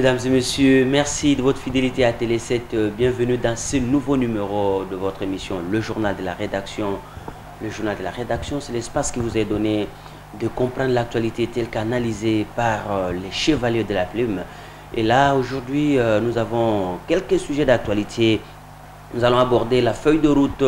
Mesdames et messieurs, merci de votre fidélité à Télé 7. Bienvenue dans ce nouveau numéro de votre émission, le journal de la rédaction. Le journal de la rédaction, c'est l'espace qui vous est donné de comprendre l'actualité telle qu'analysée par les chevaliers de la plume. Et là, aujourd'hui, nous avons quelques sujets d'actualité. Nous allons aborder la feuille de route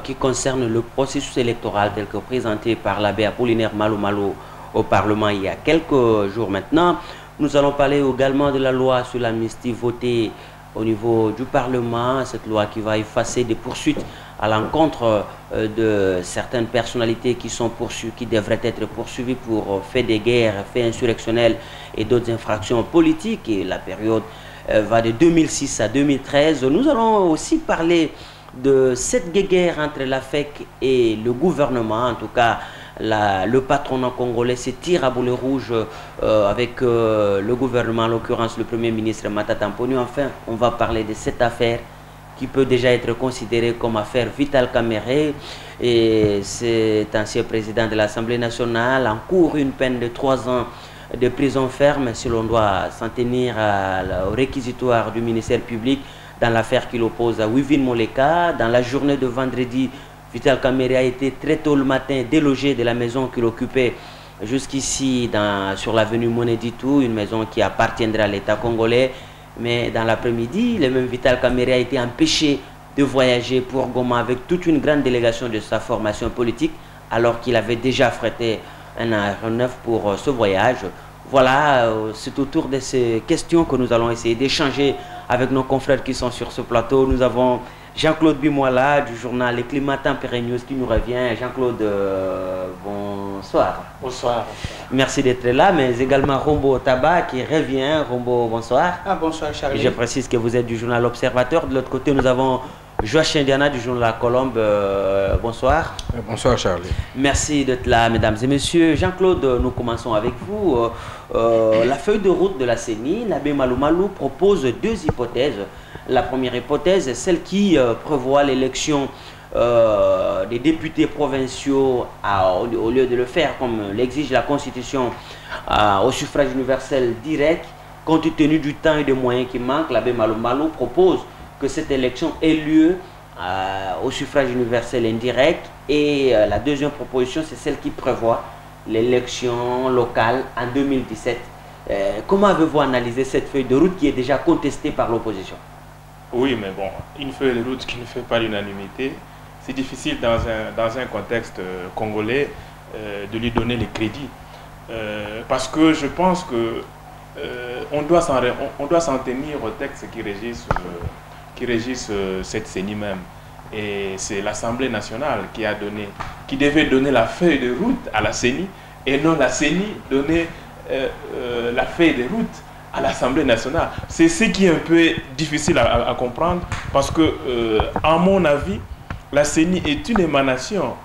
qui concerne le processus électoral tel que présenté par l'abbé Apollinaire Malo Malo au Parlement il y a quelques jours maintenant. Nous allons parler également de la loi sur l'amnistie votée au niveau du Parlement, cette loi qui va effacer des poursuites à l'encontre de certaines personnalités qui sont poursuivies, qui devraient être poursuivies pour faits de guerre, faits insurrectionnels et d'autres infractions politiques. Et la période va de 2006 à 2013. Nous allons aussi parler de cette guerre entre la FEC et le gouvernement, en tout cas le patronat congolais se tire à boulet rouge avec le gouvernement, en l'occurrence le Premier ministre Matata Ponyo. Enfin, on va parler de cette affaire qui peut déjà être considérée comme affaire Vital Kamerhe. Et cet ancien président de l'Assemblée nationale encourt une peine de 3 ans de prison ferme si l'on doit s'en tenir au réquisitoire du ministère public dans l'affaire qui l'oppose à Wivine Moleka. Dans la journée de vendredi, Vital Kamerhe a été très tôt le matin délogé de la maison qu'il occupait jusqu'ici sur l'avenue Moneditou, une maison qui appartiendra à l'État congolais. Mais dans l'après-midi, le même Vital Kamerhe a été empêché de voyager pour Goma avec toute une grande délégation de sa formation politique, alors qu'il avait déjà affrété un aéronef pour ce voyage. Voilà, c'est autour de ces questions que nous allons essayer d'échanger avec nos confrères qui sont sur ce plateau. Nous avons Jean-Claude Bimoila du journal Les Climats Tempérés News qui nous revient. Jean-Claude, bonsoir. Bonsoir. Merci d'être là, mais également Rombo Taba qui revient. Rombo, bonsoir. Bonsoir Charlie. Je précise que vous êtes du journal Observateur. De l'autre côté, nous avons Joachim Diana du journal La Colombe. Bonsoir. Bonsoir Charlie. Merci d'être là, mesdames et messieurs. Jean-Claude, nous commençons avec vous. La feuille de route de la CENI, l'abbé Malo Malo propose 2 hypothèses. La première hypothèse est celle qui prévoit l'élection des députés provinciaux au lieu de le faire comme l'exige la Constitution au suffrage universel direct. Compte tenu du temps et des moyens qui manquent, l'abbé Malo Malo propose que cette élection ait lieu au suffrage universel indirect. Et la deuxième proposition, c'est celle qui prévoit l'élection locale en 2017. Comment avez-vous analysé cette feuille de route qui est déjà contestée par l'opposition? Oui, mais bon, une feuille de route qui ne fait pas l'unanimité, c'est difficile dans un contexte congolais de lui donner les crédits. Parce que je pense que on doit s'en tenir aux textes qui régissent cette CENI même. Et c'est l'Assemblée nationale qui devait donner la feuille de route à la CENI, et non la CENI donner la feuille de route à l'Assemblée nationale. C'est ce qui est un peu difficile à comprendre, parce que, à mon avis, la CENI est une émanation,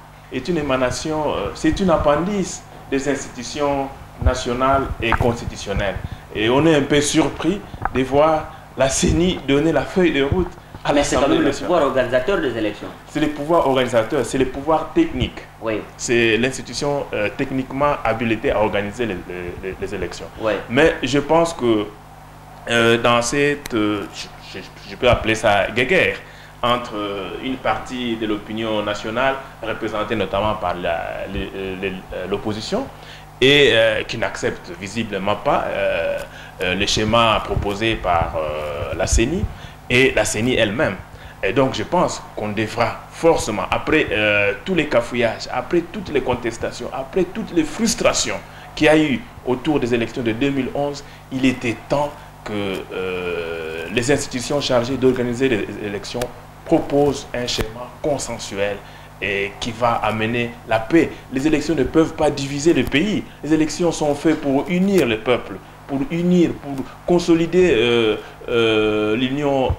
c'est une appendice des institutions nationales et constitutionnelles. Et on est un peu surpris de voir la CENI donner la feuille de route à l'Assemblée nationale. C'est quand même le pouvoir organisateur des élections. C'est le pouvoir organisateur, c'est le pouvoir technique. Oui. C'est l'institution techniquement habilitée à organiser les élections. Oui. Mais je pense que dans cette, je peux appeler ça guéguerre, entre une partie de l'opinion nationale, représentée notamment par l'opposition, et qui n'accepte visiblement pas le schéma proposé par la CENI, et la CENI elle-même. Et donc je pense qu'on devra forcément, après tous les cafouillages, après toutes les contestations, après toutes les frustrations qu'il y a eu autour des élections de 2011, il était temps que les institutions chargées d'organiser les élections proposent un schéma consensuel et qui va amener la paix. Les élections ne peuvent pas diviser le pays. Les élections sont faites pour unir le peuple, pour consolider l'union,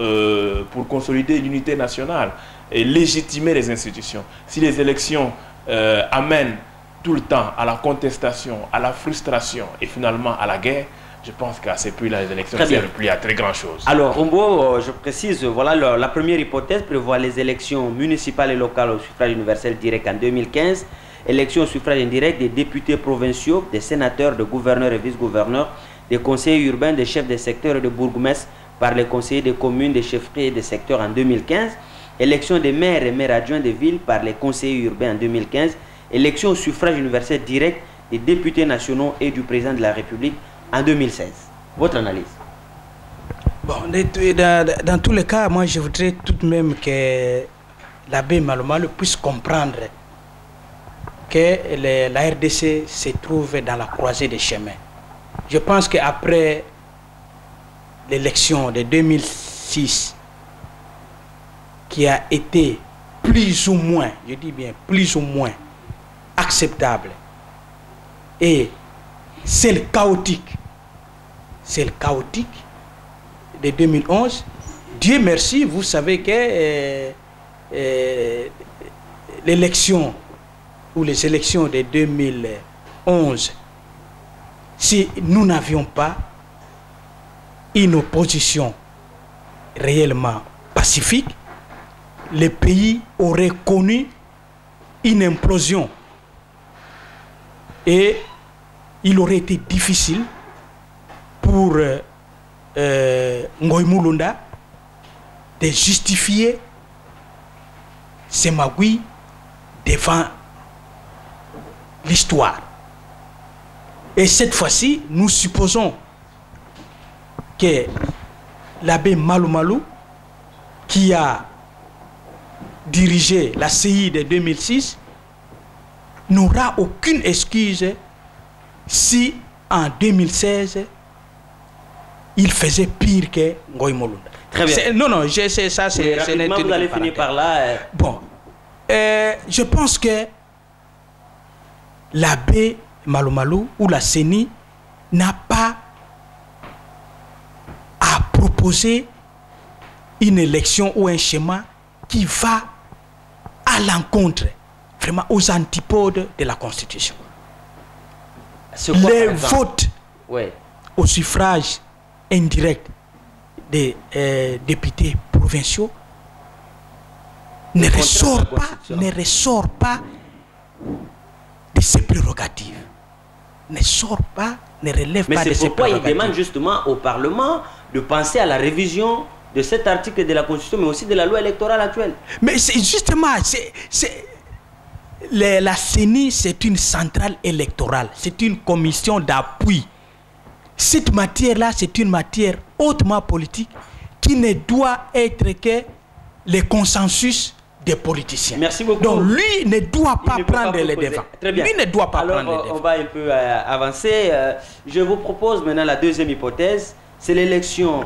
pour consolider l'unité nationale et légitimer les institutions. Si les élections amènent tout le temps à la contestation, à la frustration et finalement à la guerre, je pense qu'à ces prix-là, les élections ne servent plus à très grand-chose. Alors, Rombo, je précise, voilà, la première hypothèse prévoit les élections municipales et locales au suffrage universel direct en 2015, élections au suffrage indirect des députés provinciaux, des sénateurs, de gouverneurs et vice-gouverneurs, des conseillers urbains, des chefs de secteur et de bourgmestres par les conseillers des communes, des chefferies et des secteurs en 2015. Élection des maires et maires adjoints de ville par les conseillers urbains en 2015. Élection au suffrage universel direct des députés nationaux et du président de la République en 2016. Votre analyse? Bon, dans tous les cas, moi je voudrais tout de même que l'abbé Malo puisse comprendre que la RDC se trouve dans la croisée des chemins. Je pense qu'après l'élection de 2006, qui a été plus ou moins, je dis bien plus ou moins, acceptable, et celle chaotique de 2011, Dieu merci, vous savez que l'élection ou les élections de 2011, si nous n'avions pas une opposition réellement pacifique, le pays aurait connu une implosion et il aurait été difficile pour Ngoï Mulunda de justifier ses magouilles devant l'histoire. Et cette fois-ci, nous supposons que l'abbé Malo, qui a dirigé la CI de 2006, n'aura aucune excuse si en 2016 il faisait pire que Ngoï Mulunda. Très bien. Non, je sais ça, c'est... Rapidement, vous allez finir par là. Bon, je pense que l'abbé Malo ou la CENI n'a pas à proposer une élection ou un schéma qui va à l'encontre, vraiment aux antipodes de la Constitution. Les votes au suffrage indirect des députés provinciaux ne ressort pas de ses prérogatives. Ne relève pas de ses prérogatives. Mais c'est pourquoi il demande justement au Parlement de penser à la révision de cet article de la Constitution, mais aussi de la loi électorale actuelle. Mais c'est justement, la CENI, c'est une centrale électorale, c'est une commission d'appui. Cette matière-là, c'est une matière hautement politique qui ne doit être que le consensus des politiciens. Merci beaucoup. Donc lui ne doit pas prendre les devants. Très bien. Lui ne doit pas prendre les devants. On va un peu avancer. Je vous propose maintenant la deuxième hypothèse. C'est l'élection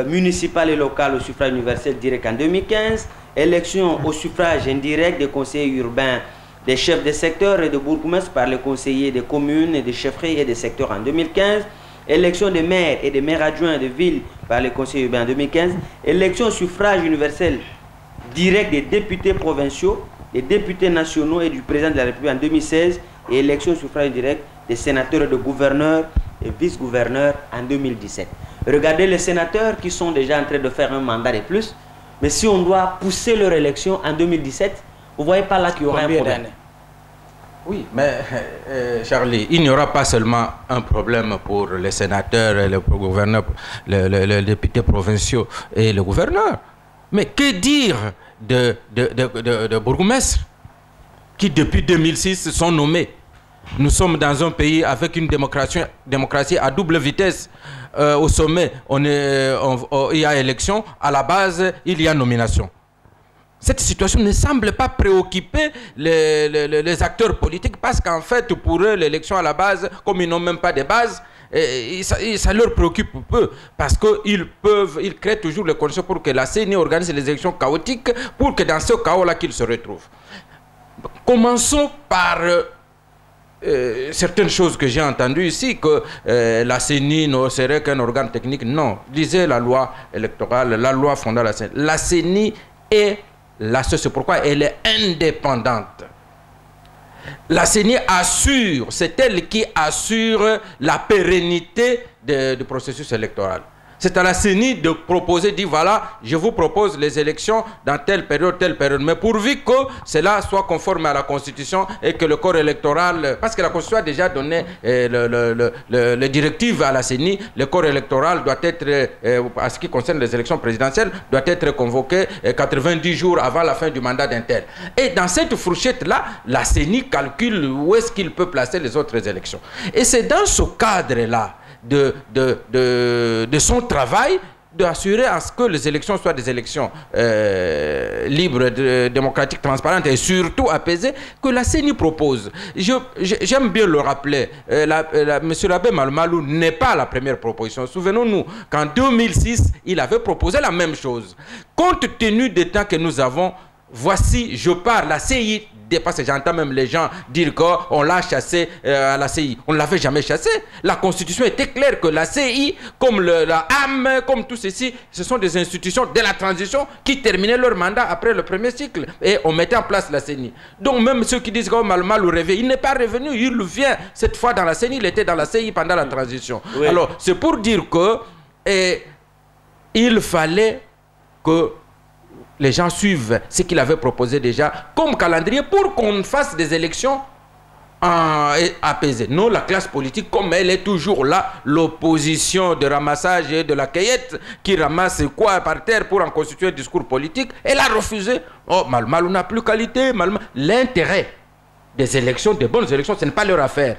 municipale et locale au suffrage universel direct en 2015. Élection au suffrage indirect des conseillers urbains, des chefs de secteur et de bourgmestres par les conseillers des communes et des chefferies et des secteurs en 2015. Élection des maires et des maires adjoints de ville par les conseillers urbains en 2015. Élection au suffrage universel direct des députés provinciaux, des députés nationaux et du président de la République en 2016. Et élection au suffrage direct des sénateurs et de gouverneurs et vice-gouverneurs en 2017. Regardez les sénateurs qui sont déjà en train de faire un mandat de plus. Mais si on doit pousser leur élection en 2017, vous ne voyez pas là qu'il y aura un problème. Oui, mais Charlie, il n'y aura pas seulement un problème pour les sénateurs, et les gouverneurs, les députés provinciaux et les gouverneurs. Mais que dire de bourgmestres qui depuis 2006 sont nommés? Nous sommes dans un pays avec une démocratie à double vitesse. Au sommet, il y a élection. À la base, il y a nomination. Cette situation ne semble pas préoccuper les acteurs politiques parce qu'en fait, pour eux, l'élection à la base, comme ils n'ont même pas de base, ça leur préoccupe peu parce qu'ils créent toujours les conditions pour que la CENI organise les élections chaotiques pour que dans ce chaos-là qu'ils se retrouvent. Commençons par certaines choses que j'ai entendues ici, que la CENI ne serait qu'un organe technique. Non, lisez la loi électorale, la loi fondant la CENI. La CENI est c'est pourquoi elle est indépendante. La CENI assure, c'est elle qui assure la pérennité du processus électoral. C'est à la CENI de proposer, dire voilà, je vous propose les élections dans telle période. Mais pourvu que cela soit conforme à la Constitution et que le corps électoral, parce que la Constitution a déjà donné les directives à la CENI, le corps électoral doit être, à ce qui concerne les élections présidentielles, doit être convoqué 90 jours avant la fin du mandat d'un tel. Et dans cette fourchette-là, la CENI calcule où est-ce qu'il peut placer les autres élections. Et c'est dans ce cadre-là de son travail d'assurer à ce que les élections soient des élections libres, démocratiques, transparentes et surtout apaisées que la CENI propose. J'aime bien le rappeler, M. l'abbé Malumalu n'est pas la première proposition. Souvenons-nous qu'en 2006, il avait proposé la même chose. Compte tenu des temps que nous avons, voici, je parle, la CEI, parce que j'entends même les gens dire qu'on l'a chassé à la CEI. On ne l'avait jamais chassé. La Constitution était claire que la CEI, comme la AM, comme tout ceci, ce sont des institutions de la transition qui terminaient leur mandat après le premier cycle. Et on mettait en place la CENI. Donc même ceux qui disent qu'on mal ou rêvé, il n'est pas revenu. Il vient cette fois dans la CENI, il était dans la CEI pendant la transition. Oui. Alors c'est pour dire que il fallait que les gens suivent ce qu'il avait proposé déjà comme calendrier pour qu'on fasse des élections apaisées. Non, la classe politique, comme elle est toujours là, l'opposition de ramassage et de la cueillette qui ramasse quoi par terre pour en constituer un discours politique, elle a refusé. Oh, Malumalu n'a plus qualité. L'intérêt des élections, des bonnes élections, ce n'est pas leur affaire.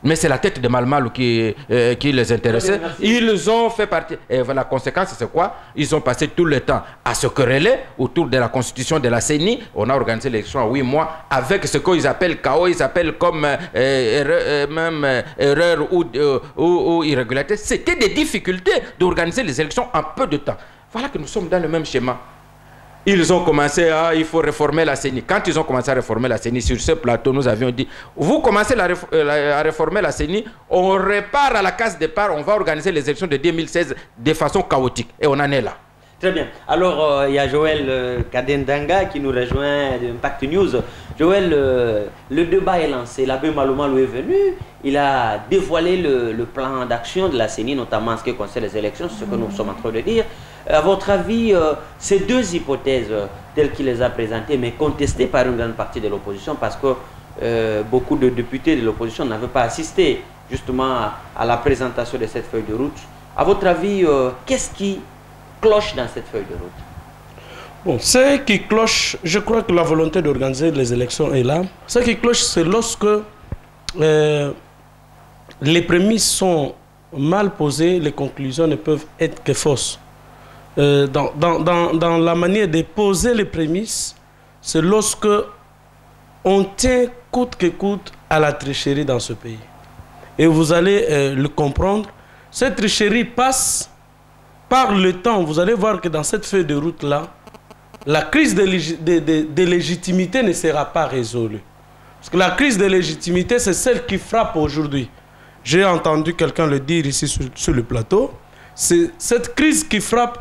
Mais c'est la tête de Malumalu qui les intéressait. Ils ont fait partie. Et la conséquence, c'est quoi? Ils ont passé tout le temps à se quereller autour de la constitution de la CENI. On a organisé l'élection en 8 mois avec ce qu'ils appellent chaos, ils appellent comme erreur ou irrégularité. C'était des difficultés d'organiser les élections en peu de temps. Voilà que nous sommes dans le même schéma. Ils ont commencé il faut réformer la CENI. Quand ils ont commencé à réformer la CENI, sur ce plateau, nous avions dit, vous commencez à réformer la CENI, on repart à la case départ, on va organiser les élections de 2016 de façon chaotique. Et on en est là. Très bien. Alors, il y a Joël Kadendanga qui nous rejoint d'Impact News. Joël, le débat est lancé. L'abbé Malumalu est venu. Il a dévoilé le plan d'action de la CENI, notamment en ce qui concerne les élections, c'est ce que nous sommes en train de dire. À votre avis, ces deux hypothèses telles qu'il les a présentées, mais contestées par une grande partie de l'opposition, parce que beaucoup de députés de l'opposition n'avaient pas assisté justement à la présentation de cette feuille de route. À votre avis, qu'est-ce qui cloche dans cette feuille de route? Bon, ce qui cloche, je crois que la volonté d'organiser les élections est là. Ce qui cloche, c'est lorsque les prémices sont mal posées, les conclusions ne peuvent être que fausses. Dans la manière de poser les prémices, c'est lorsque on tient coûte que coûte à la tricherie dans ce pays. Et vous allez le comprendre, cette tricherie passe par le temps. Vous allez voir que dans cette feuille de route-là, la crise de légitimité ne sera pas résolue. Parce que la crise de légitimité, c'est celle qui frappe aujourd'hui. J'ai entendu quelqu'un le dire ici sur le plateau. C'est cette crise qui frappe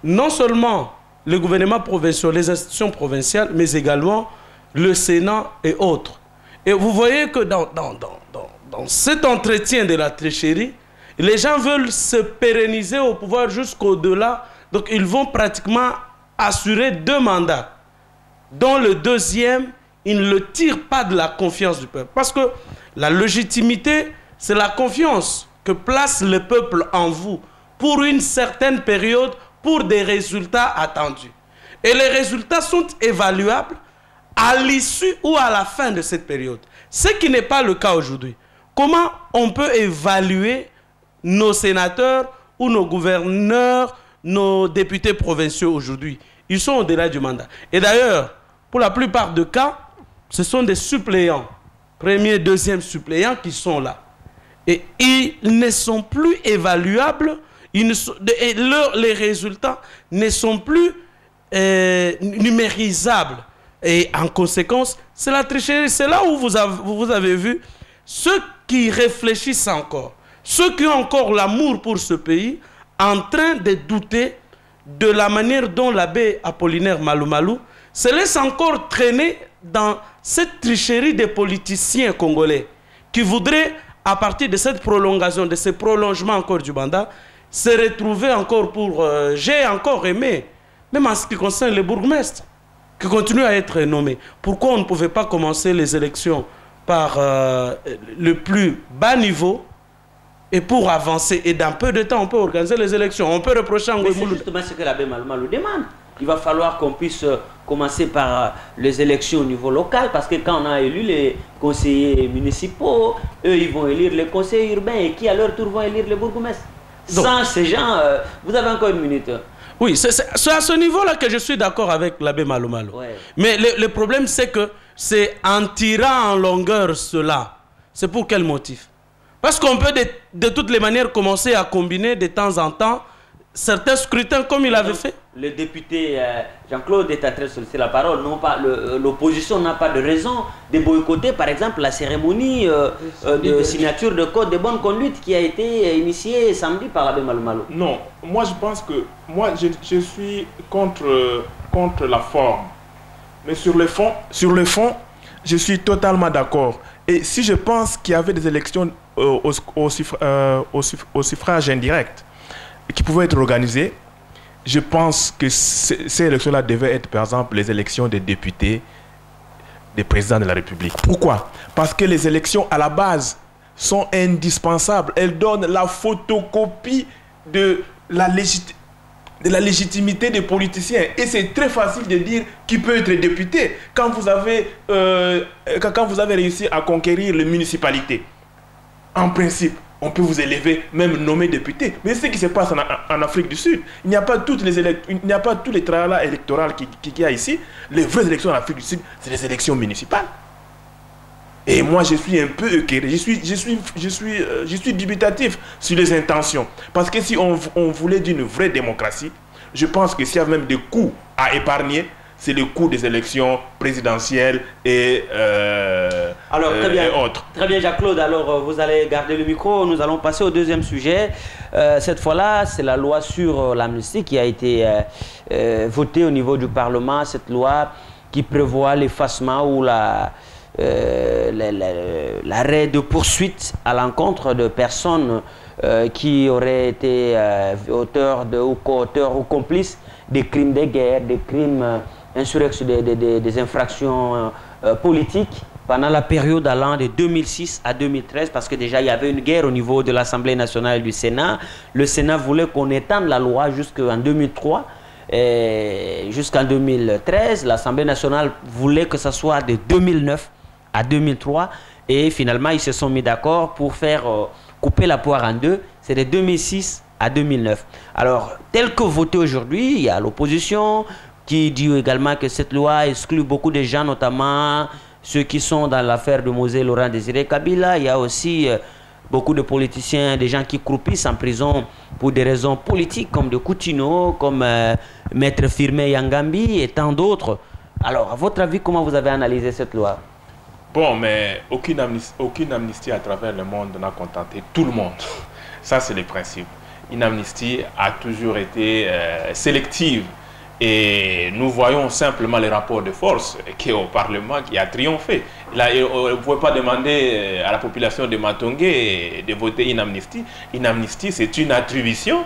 non seulement le gouvernement provincial, les institutions provinciales, mais également le Sénat et autres. Et vous voyez que dans cet entretien de la tricherie, les gens veulent se pérenniser au pouvoir jusqu'au-delà. Donc ils vont pratiquement assurer 2 mandats, dont le deuxième, ils ne le tirent pas de la confiance du peuple. Parce que la légitimité, c'est la confiance que place le peuple en vous pour une certaine période, pour des résultats attendus. Et les résultats sont évaluables à l'issue ou à la fin de cette période. Ce qui n'est pas le cas aujourd'hui. Comment on peut évaluer nos sénateurs ou nos gouverneurs, nos députés provinciaux aujourd'hui? Ils sont au-delà du mandat. Et d'ailleurs, pour la plupart des cas, ce sont des suppléants, premier, deuxième suppléants qui sont là. Et ils ne sont plus évaluables, les résultats ne sont plus numérisables. Et en conséquence, c'est la tricherie. C'est là où vous avez vu ceux qui réfléchissent encore, ceux qui ont encore l'amour pour ce pays, en train de douter de la manière dont l'abbé Apollinaire Malumalu se laisse encore traîner dans cette tricherie des politiciens congolais qui voudraient, à partir de cette prolongation, de ce prolongement encore du mandat, se retrouver encore pour... j'ai encore aimé, même en ce qui concerne les bourgmestres, qui continuent à être nommés. Pourquoi on ne pouvait pas commencer les élections par le plus bas niveau et pour avancer, et dans peu de temps, on peut organiser les élections. On peut reprocher à Mais c'est justement ce que l'abbé Maloumalou demande. Il va falloir qu'on puisse commencer par les élections au niveau local, parce que quand on a élu les conseillers municipaux, eux, ils vont élire les conseillers urbains, et qui à leur tour vont élire les bourgmestres. Sans ces gens, vous avez encore une minute. Oui, c'est à ce niveau-là que je suis d'accord avec l'abbé Maloumalou. Ouais. Mais le problème, c'est que c'est en tirant en longueur cela. C'est pour quel motif? Parce qu'on peut de toutes les manières commencer à combiner de temps en temps certains scrutins comme il avait fait. Le député Jean-Claude est en train de solliciter la parole. L'opposition n'a pas de raison de boycotter, par exemple, la cérémonie de signature de code de bonne conduite qui a été initiée samedi par l'abbé Maloumalou. Non, moi je pense que je suis contre la forme. Mais sur le fond, je suis totalement d'accord. Et si je pense qu'il y avait des élections au suffrage indirect qui pouvaient être organisées, je pense que ces élections-là devaient être, par exemple, les élections des députés, des présidents de la République. Pourquoi? Parce que les élections, à la base, sont indispensables. Elles donnent la photocopie de la légitimité des politiciens. Et c'est très facile de dire qui peut être député quand vous avez réussi à conquérir les municipalités. En principe, on peut vous élever, même nommer député. Mais c'est ce qui se passe en Afrique du Sud. Il n'y a pas tous les tralala électoraux qu'il y a ici. Les vraies élections en Afrique du Sud, c'est les élections municipales. Et moi, je suis un peu éclairé. Je suis dubitatif sur les intentions. Parce que si on voulait d'une vraie démocratie, je pense que s'il y a même des coûts à épargner, c'est le coût des élections présidentielles et autres. Très bien, Jacques-Claude. Alors, vous allez garder le micro. Nous allons passer au deuxième sujet. Cette fois-là, c'est la loi sur l'amnistie qui a été votée au niveau du Parlement. Cette loi qui prévoit l'effacement ou l'arrêt de poursuite à l'encontre de personnes qui auraient été auteurs ou co-auteurs ou complices des crimes de guerre, des crimes des infractions politiques pendant la période allant de 2006 à 2013, parce que déjà il y avait une guerre au niveau de l'Assemblée nationale et du Sénat. Le Sénat voulait qu'on étende la loi jusqu'en 2003. Jusqu'en 2013, l'Assemblée nationale voulait que ça soit de 2009 à 2003, et finalement ils se sont mis d'accord pour faire couper la poire en deux. C'est de 2006 à 2009. Alors, tel que voté aujourd'hui, il y a l'opposition qui dit également que cette loi exclut beaucoup de gens, notamment ceux qui sont dans l'affaire de Mosée Laurent Désiré Kabila. Il y a aussi beaucoup de politiciens, des gens qui croupissent en prison pour des raisons politiques, comme de Coutinho, comme Maître Firmin Yangambi et tant d'autres. Alors, à votre avis, comment vous avez analysé cette loi? Bon, mais aucune amnistie à travers le monde n'a contenté tout le monde. Ça, c'est le principe. Une amnistie a toujours été sélective. Et nous voyons simplement les rapports de force qui est au Parlement qui a triomphé. Là, on ne pouvait pas demander à la population de Matongé de voter une amnistie. Une amnistie, c'est une attribution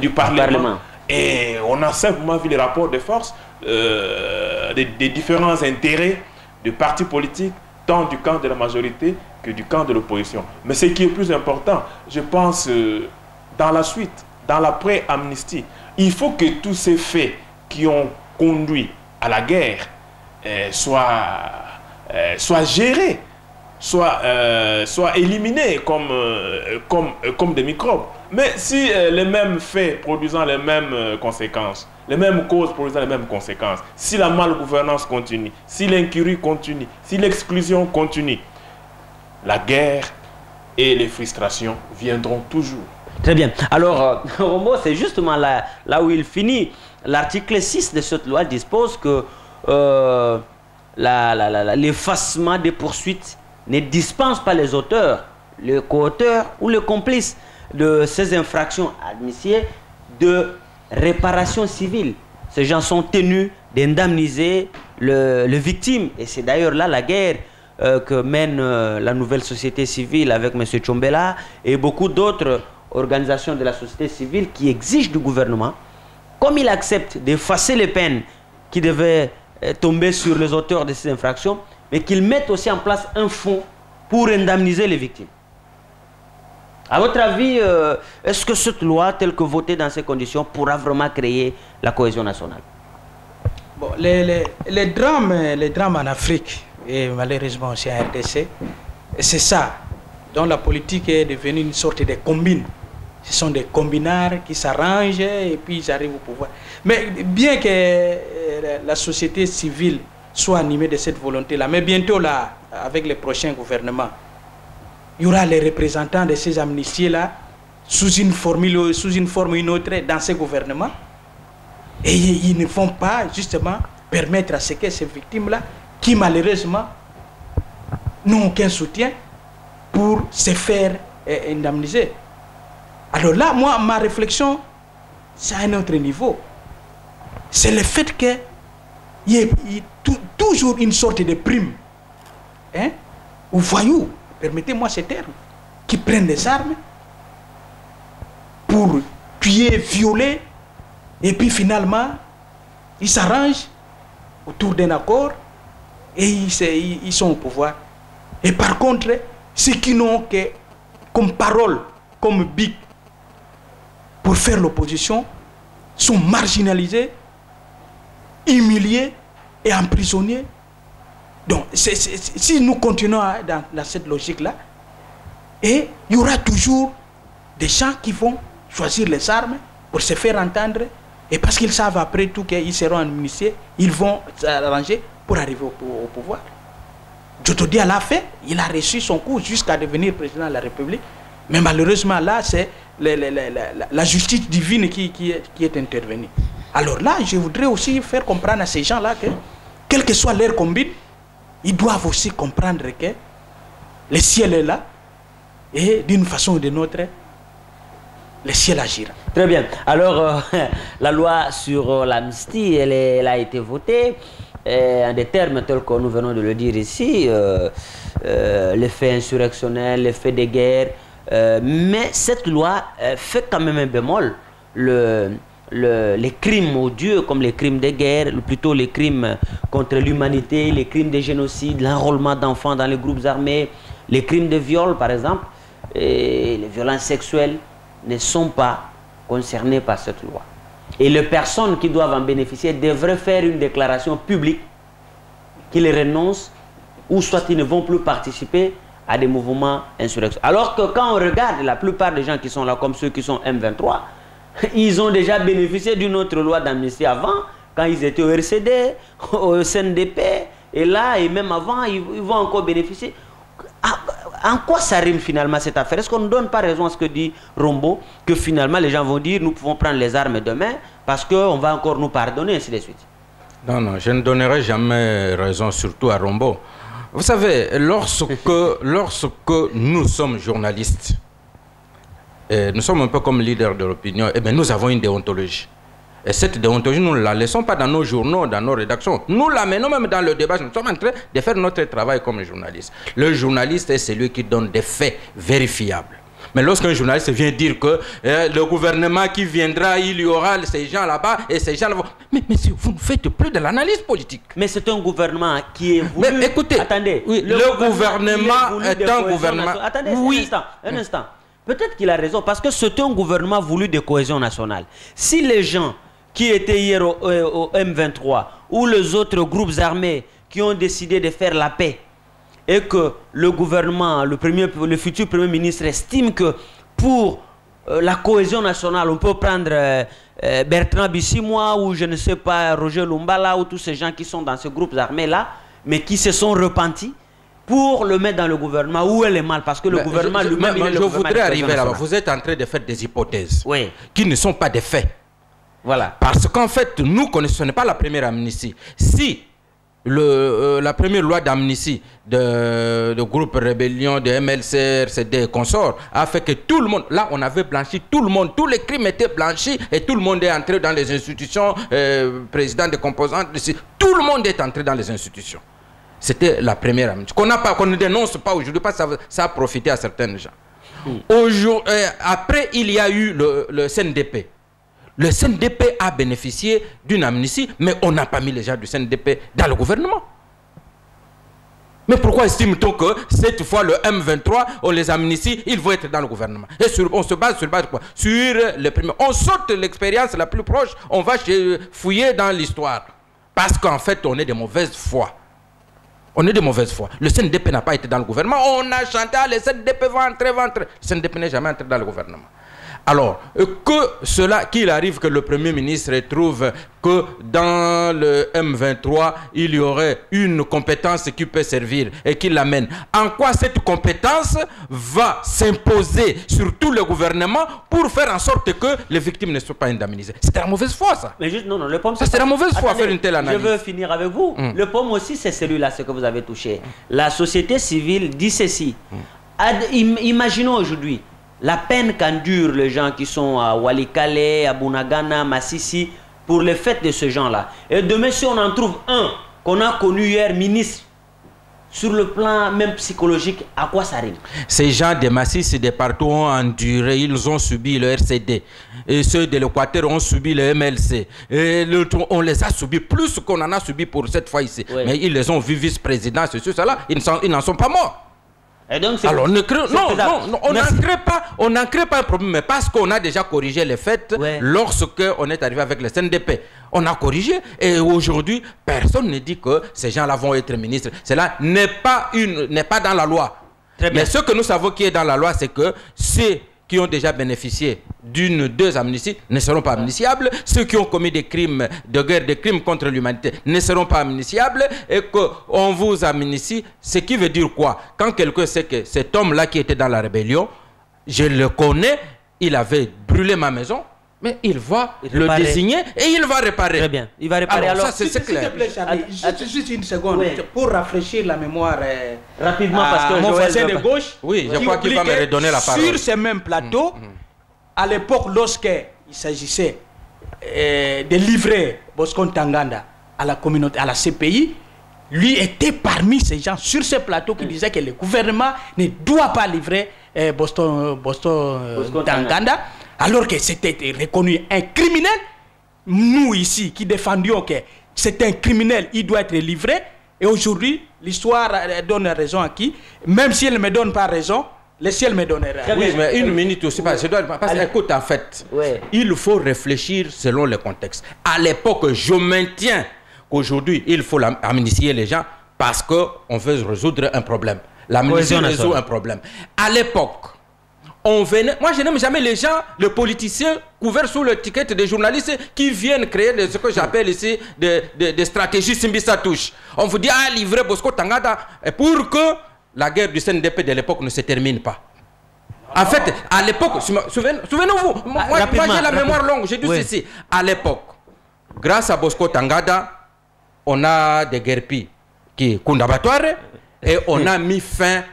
du Parlement. Et on a simplement vu les rapports de force des différents intérêts de partis politiques, tant du camp de la majorité que du camp de l'opposition. Mais ce qui est plus important, je pense, dans la suite, dans l'après-amnistie, il faut que tous ces faits qui ont conduit à la guerre soient gérés, soient éliminés comme des microbes. Mais si les mêmes faits produisant les mêmes conséquences, les mêmes causes produisant les mêmes conséquences, si la malgouvernance continue, si l'incurie continue, si l'exclusion continue, la guerre et les frustrations viendront toujours. Très bien. Alors, Rombo, c'est justement là où il finit. L'article 6 de cette loi dispose que l'effacement des poursuites ne dispense pas les auteurs, les co-auteurs ou les complices de ces infractions admissibles de réparation civile. Ces gens sont tenus d'indemniser les victimes. Et c'est d'ailleurs là la guerre que mène la nouvelle société civile avec M. Tchombela et beaucoup d'autres organisations de la société civile qui exigent du gouvernement, comme il accepte d'effacer les peines qui devaient tomber sur les auteurs de ces infractions, mais qu'il mette aussi en place un fonds pour indemniser les victimes. À votre avis, est-ce que cette loi, telle que votée dans ces conditions, pourra vraiment créer la cohésion nationale? Bon, les drames en Afrique, et malheureusement aussi en RDC, c'est ça, dont la politique est devenue une sorte de combine. Ce sont des combinards qui s'arrangent et puis ils arrivent au pouvoir. Mais bien que la société civile soit animée de cette volonté-là, mais bientôt là, avec les prochains gouvernements, il y aura les représentants de ces amnistiés-là sous une forme ou une autre dans ces gouvernements. Et ils ne vont pas justement permettre à ce que ces victimes-là, qui malheureusement n'ont aucun soutien, pour se faire indemniser. Alors là, moi, ma réflexion, c'est à un autre niveau. C'est le fait qu'il y ait toujours une sorte de prime, hein, aux voyous, permettez-moi ce terme, qui prennent des armes pour tuer, violer, et puis finalement, ils s'arrangent autour d'un accord et ils sont au pouvoir. Et par contre, ceux qui n'ont que comme parole, comme bic, pour faire l'opposition, sont marginalisés, humiliés et emprisonnés. Donc, si nous continuons dans cette logique-là, et il y aura toujours des gens qui vont choisir les armes pour se faire entendre, et parce qu'ils savent après tout qu'ils seront administrés, ils vont s'arranger pour arriver au pouvoir. Djotodi l'a fait, il a reçu son coup jusqu'à devenir président de la République, mais malheureusement là, c'est la justice divine qui est intervenue. Alors là, je voudrais aussi faire comprendre à ces gens-là que, quel que soit leur combine, ils doivent aussi comprendre que le ciel est là, et d'une façon ou d'une autre, le ciel agira. Très bien. Alors, la loi sur l'amnistie, elle a été votée en des termes tels que nous venons de le dire ici, les faits insurrectionnels, les faits de guerre. Mais cette loi fait quand même un bémol. Les crimes odieux, comme les crimes de guerre, plutôt les crimes contre l'humanité, les crimes de génocide, l'enrôlement d'enfants dans les groupes armés, les crimes de viol, par exemple, et les violences sexuelles, ne sont pas concernés par cette loi. Et les personnes qui doivent en bénéficier devraient faire une déclaration publique qu'ils renoncent ou soit ils ne vont plus participer à des mouvements insurrectionnels. Alors que quand on regarde la plupart des gens qui sont là, comme ceux qui sont M23, ils ont déjà bénéficié d'une autre loi d'amnistie avant, quand ils étaient au RCD, au CNDP, et là, et même avant, ils vont encore bénéficier. En quoi ça rime finalement cette affaire? Est-ce qu'on ne donne pas raison à ce que dit Rombo, que finalement les gens vont dire nous pouvons prendre les armes demain parce qu'on va encore nous pardonner, ainsi de suite? Non, non, je ne donnerai jamais raison, surtout à Rombo. Vous savez, lorsque nous sommes journalistes, nous sommes un peu comme leaders de l'opinion, et bien nous avons une déontologie. Et cette déontologie, nous ne la laissons pas dans nos journaux, dans nos rédactions. Nous la menons même dans le débat. Nous sommes en train de faire notre travail comme journaliste. Le journaliste est celui qui donne des faits vérifiables. Mais lorsqu'un journaliste vient dire que le gouvernement qui viendra, il y aura ces gens là-bas et ces gens là-bas. Mais monsieur, vous ne faites plus de l'analyse politique. Mais c'est un gouvernement qui est voulu... Mais écoutez, attendez, oui, le gouvernement est un gouvernement... Attendez, oui. un instant. Peut-être qu'il a raison, parce que c'est un gouvernement voulu de cohésion nationale. Si les gens qui étaient hier au M23 ou les autres groupes armés qui ont décidé de faire la paix et que le gouvernement, le futur Premier ministre estime que pour la cohésion nationale, on peut prendre Bertrand Bissimois ou je ne sais pas, Roger Lumbala ou tous ces gens qui sont dans ces groupes armés-là, mais qui se sont repentis pour le mettre dans le gouvernement, où elle est mal, parce que le gouvernement lui-même... Je voudrais arriver là-bas. Vous êtes en train de faire des hypothèses qui ne sont pas des faits. Voilà. Parce qu'en fait, nous connaissons, ce n'est pas la première amnistie. Si la première loi d'amnistie de groupe Rébellion, de MLC, RCD et consorts a fait que tout le monde, là on avait blanchi tout le monde, tous les crimes étaient blanchis et tout le monde est entré dans les institutions, président des composantes, tout le monde est entré dans les institutions. C'était la première amnistie. Qu'on ne dénonce pas aujourd'hui parce que ça a profité à certains gens. Après, il y a eu le CNDP. Le CNDP a bénéficié d'une amnistie, mais on n'a pas mis les gens du CNDP dans le gouvernement. Mais pourquoi estime-t-on que cette fois le M23, on les amnistie, ils vont être dans le gouvernement? Et on se base sur quoi? Sur le premier. On saute l'expérience la plus proche, on va fouiller dans l'histoire. Parce qu'en fait, on est de mauvaise foi. On est de mauvaise foi. Le CNDP n'a pas été dans le gouvernement. On a chanté, ah, le CNDP va entrer, va entrer. Le CNDP n'est jamais entré dans le gouvernement. Alors, qu'il arrive que le Premier ministre trouve que dans le M23, il y aurait une compétence qui peut servir et qu'il l'amène. En quoi cette compétence va s'imposer sur tout le gouvernement pour faire en sorte que les victimes ne soient pas indemnisées? C'était la mauvaise foi, ça. Mais juste, non, le pomme, c'est la mauvaise foi, faire une telle analyse. Je veux finir avec vous. Le pomme aussi, c'est celui-là, ce que vous avez touché. La société civile dit ceci. Imaginons aujourd'hui la peine qu'endurent les gens qui sont à Walikale, à Bunagana, Massissi, pour le fait de ce genre-là. Et demain, si on en trouve un qu'on a connu hier, ministre, sur le plan même psychologique, à quoi ça rime? Ces gens de Massissi et de partout ont enduré, ils ont subi le RCD. Et ceux de l'Équateur ont subi le MLC. Et on les a subis plus qu'on en a subi pour cette fois ici. Oui. Mais ils les ont vus vice-président, ceci, cela, ils n'en sont pas morts. Et donc, alors, on n'en crée pas un problème, mais parce qu'on a déjà corrigé les faits lorsque on est arrivé avec le CNDP. On a corrigé et aujourd'hui, personne ne dit que ces gens-là vont être ministres. Cela n'est pas dans la loi. Mais ce que nous savons qui est dans la loi, c'est que ceux qui ont déjà bénéficié deux amnisties ne seront pas amnistiables. Ceux qui ont commis des crimes de guerre, des crimes contre l'humanité ne seront pas amnistiables et qu'on vous amnistie. Ce qui veut dire quoi? Quand quelqu'un sait que cet homme-là qui était dans la rébellion, je le connais, il avait brûlé ma maison, mais il va le désigner et il va réparer. Très bien. Il va réparer. Alors ça, c'est clair. S'il te plaît, Charlie, juste une seconde pour rafraîchir la mémoire. Rapidement, parce que mon voisin de gauche, oui, je crois qu'il va me redonner la parole. Sur ce même plateau, à l'époque, lorsqu'il s'agissait de livrer Bosco Ntaganda à la communauté, à la CPI, lui était parmi ces gens sur ce plateau qui disaient que le gouvernement ne doit pas livrer Bosco Ntaganda. Alors que c'était reconnu un criminel, nous ici qui défendions que c'est un criminel, il doit être livré. Et aujourd'hui, l'histoire donne raison à qui? Même si elle ne me donne pas raison, le ciel me donnera. Oui, mais une minute aussi, parce que, écoute, en fait, il faut réfléchir selon le contexte. À l'époque, je maintiens qu'aujourd'hui, il faut amnistier les gens parce qu'on veut résoudre un problème. L'amnistie résout un problème. À l'époque, on venait, moi je n'aime jamais les gens, les politiciens couverts sous l'étiquette des journalistes qui viennent créer ce que j'appelle ici des stratégies Simbisa touche. On vous dit, ah, livrer Bosco Ntaganda pour que la guerre du CNDP de l'époque ne se termine pas. En fait, à l'époque, souvenez-vous, moi j'ai la mémoire longue, j'ai dit ceci. À l'époque, grâce à Bosco Ntaganda, on a des guerpis qui Kundabatware et on a mis fin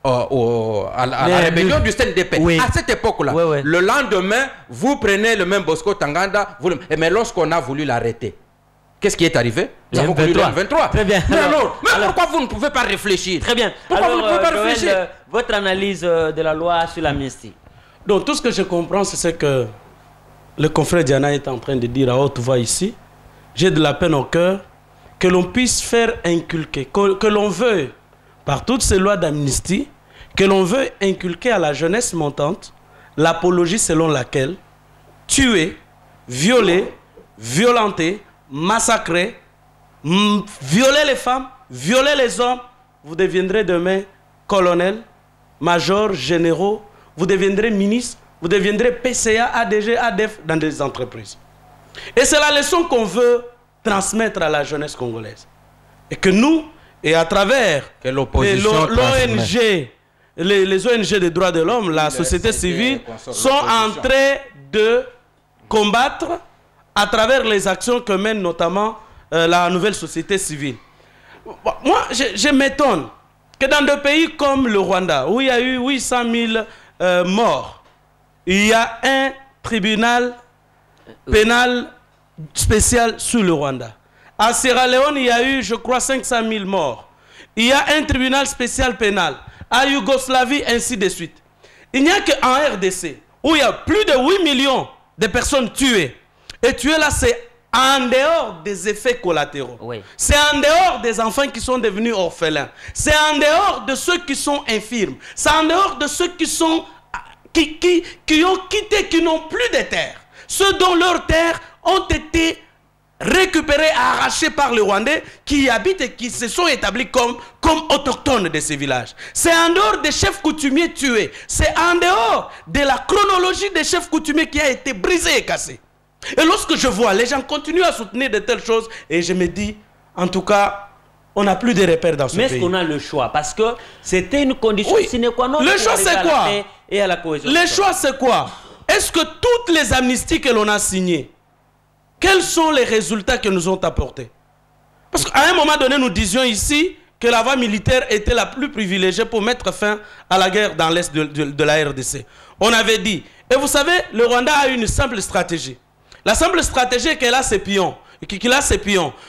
à la rébellion du CNDP. À cette époque-là, le lendemain, vous prenez le même Bosco Ntaganda, mais lorsqu'on a voulu l'arrêter, qu'est-ce qui est arrivé? Nous avons connu le M23. Très bien. Mais pourquoi vous ne pouvez pas réfléchir? Très bien. Pourquoi vous ne pouvez pas réfléchir? Votre analyse de la loi sur l'amnistie. Donc, tout ce que je comprends, c'est ce que le confrère Diana est en train de dire à haute voix ici. J'ai de la peine au cœur que l'on puisse faire inculquer, que l'on veuille, par toutes ces lois d'amnistie, que l'on veut inculquer à la jeunesse montante l'apologie selon laquelle tuer, violer, violenter, massacrer, violer les femmes, violer les hommes, vous deviendrez demain colonel, major, généraux, vous deviendrez ministre, vous deviendrez PCA, ADG, ADF dans des entreprises. Et c'est la leçon qu'on veut transmettre à la jeunesse congolaise. Et que nous, et à travers l'ONG, les ONG des droits de l'homme, la société civile, sont en train de combattre à travers les actions que mène notamment la nouvelle société civile. Moi, je m'étonne que dans des pays comme le Rwanda, où il y a eu 800 000 morts, il y a un tribunal pénal spécial sur le Rwanda. À Sierra Leone, il y a eu, je crois, 500 000 morts. Il y a un tribunal spécial pénal. À Yougoslavie, ainsi de suite. il n'y a qu'en RDC, où il y a plus de 8 millions de personnes tuées. Et tuées là, c'est en dehors des effets collatéraux. Oui. C'est en dehors des enfants qui sont devenus orphelins. C'est en dehors de ceux qui sont infirmes. C'est en dehors de ceux qui sont qui ont quitté, qui n'ont plus de terres. Ceux dont leurs terres ont été récupérés, arrachés par les Rwandais qui y habitent et qui se sont établis comme autochtones de ces villages. C'est en dehors des chefs coutumiers tués. C'est en dehors de la chronologie des chefs coutumiers qui a été brisée et cassée. Et lorsque je vois les gens continuent à soutenir de telles choses, et je me dis, en tout cas, on n'a plus de repères dans ce pays. Mais est-ce qu'on a le choix? Parce que c'était une condition sine qua non. Le choix, c'est quoi? Et à la cohésion. Le choix, c'est quoi? Est-ce que toutes les amnisties que l'on a signées, quels sont les résultats que nous ont apportés? Parce qu'à un moment donné, nous disions ici que la voie militaire était la plus privilégiée pour mettre fin à la guerre dans l'Est de la RDC. On avait dit. Et vous savez, le Rwanda a une simple stratégie. La simple stratégie est qu'elle a ses pions.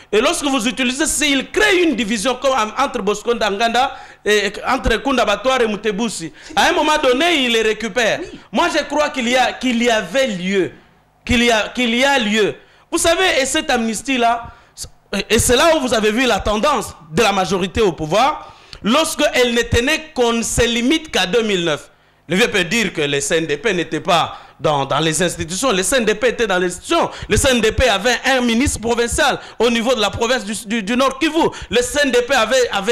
Et lorsque vous utilisez, s'il crée une division comme entre Bosco Ndanganda, et entre Kunda Batouar et Mutebusi, à un moment donné, il les récupère. Oui. Moi, je crois qu'il y avait lieu. Qu'il y a lieu. Vous savez, et cette amnistie-là, et c'est là où vous avez vu la tendance de la majorité au pouvoir, lorsqu'elle ne tenait qu'on ne se limite qu'à 2009. Le vieux peut dire que les CNDP n'étaient pas dans les institutions. Les CNDP étaient dans les institutions. Le CNDP avait un ministre provincial au niveau de la province du Nord Kivu. Le CNDP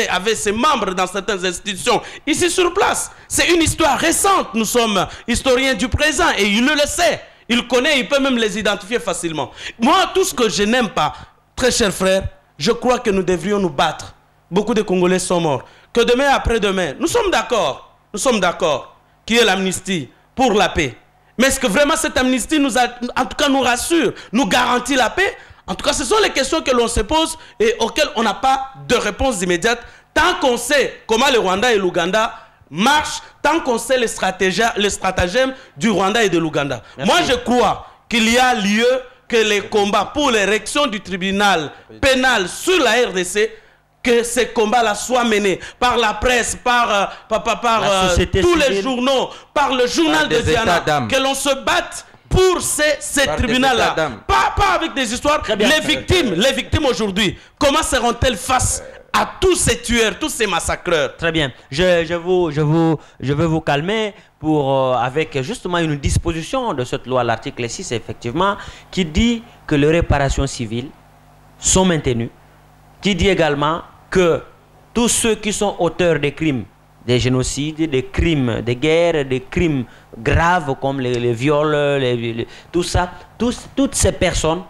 avait ses membres dans certaines institutions. Ici sur place, c'est une histoire récente. Nous sommes historiens du présent et il le sait. Il connaît, il peut même les identifier facilement. Moi, tout ce que je n'aime pas, très chers frères, je crois que nous devrions nous battre. Beaucoup de Congolais sont morts. Que demain après-demain, nous sommes d'accord qu'il y ait l'amnistie pour la paix. Mais est-ce que vraiment cette amnistie nous rassure, nous garantit la paix? En tout cas, ce sont les questions que l'on se pose et auxquelles on n'a pas de réponse immédiate. Tant qu'on sait comment le Rwanda et l'Ouganda marchent, tant qu'on sait les stratagèmes du Rwanda et de l'Ouganda. Moi, je crois qu'il y a lieu que les combats pour l'érection du tribunal pénal sur la RDC, que ces combats-là soient menés par la presse, par tous les journaux, par le journal de Diana, que l'on se batte pour ces tribunaux-là. Pas avec des histoires. Les victimes aujourd'hui, comment seront-elles face à tous ces tueurs, tous ces massacreurs? Très bien. Je veux vous calmer avec justement une disposition de cette loi, l'article 6, effectivement, qui dit que les réparations civiles sont maintenues, qui dit également que tous ceux qui sont auteurs des crimes, des génocides, des crimes de guerre, des crimes graves comme les viols, tout ça, toutes ces personnes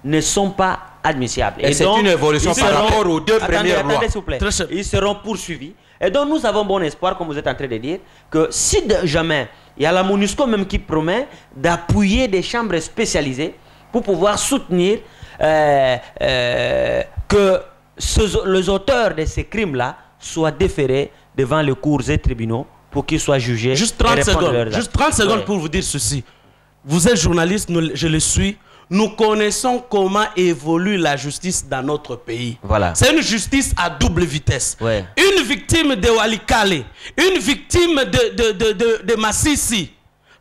ne sont pas admissibles. Et c'est une évolution par rapport aux deux premières lois. S'il vous plaît. Ils seront poursuivis. Et donc nous avons bon espoir, comme vous êtes en train de dire, que si jamais il y a la MONUSCO même qui promet d'appuyer des chambres spécialisées pour pouvoir soutenir que les auteurs de ces crimes-là soient déférés devant les cours et tribunaux pour qu'ils soient jugés. Juste 30 secondes pour vous dire ceci. Vous êtes journaliste, je le suis. Nous connaissons comment évolue la justice dans notre pays. Voilà. C'est une justice à double vitesse. Ouais. Une victime de Walikale, une victime de Massissi,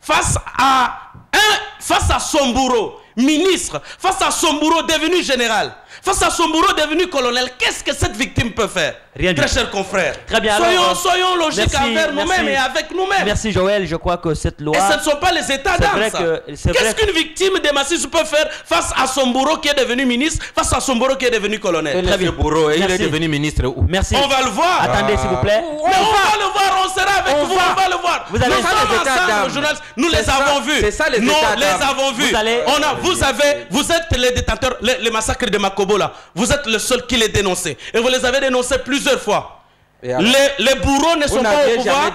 face à son bourreau, ministre, face à son bourreau devenu général, face à son bourreau devenu colonel, qu'est-ce que cette victime peut faire? Rien. Très chers confrères. Très bien. Soyons logiques envers nous-mêmes et avec nous-mêmes. Merci Joël, je crois que cette loi... Et ce ne sont pas les États d'âme, ça. Qu'est-ce qu'une victime de Massissi peut faire face à son bourreau qui est devenu ministre, face à son bourreau qui est devenu colonel? Très bien. Bourreau, il est devenu ministre où? Merci. On va le voir. Attendez, s'il vous plaît. Mais on va le voir, on sera avec vous, on va le voir. Vous allez nous les avons vus. C'est ça les États d'âme. Nous les avons vus. Vous êtes les détenteurs, les massacres de Makobo là. Vous êtes le seul qui les dénonçait. Et vous les avez dénoncés plusieurs fois. Les bourreaux ne sont pas au pouvoir.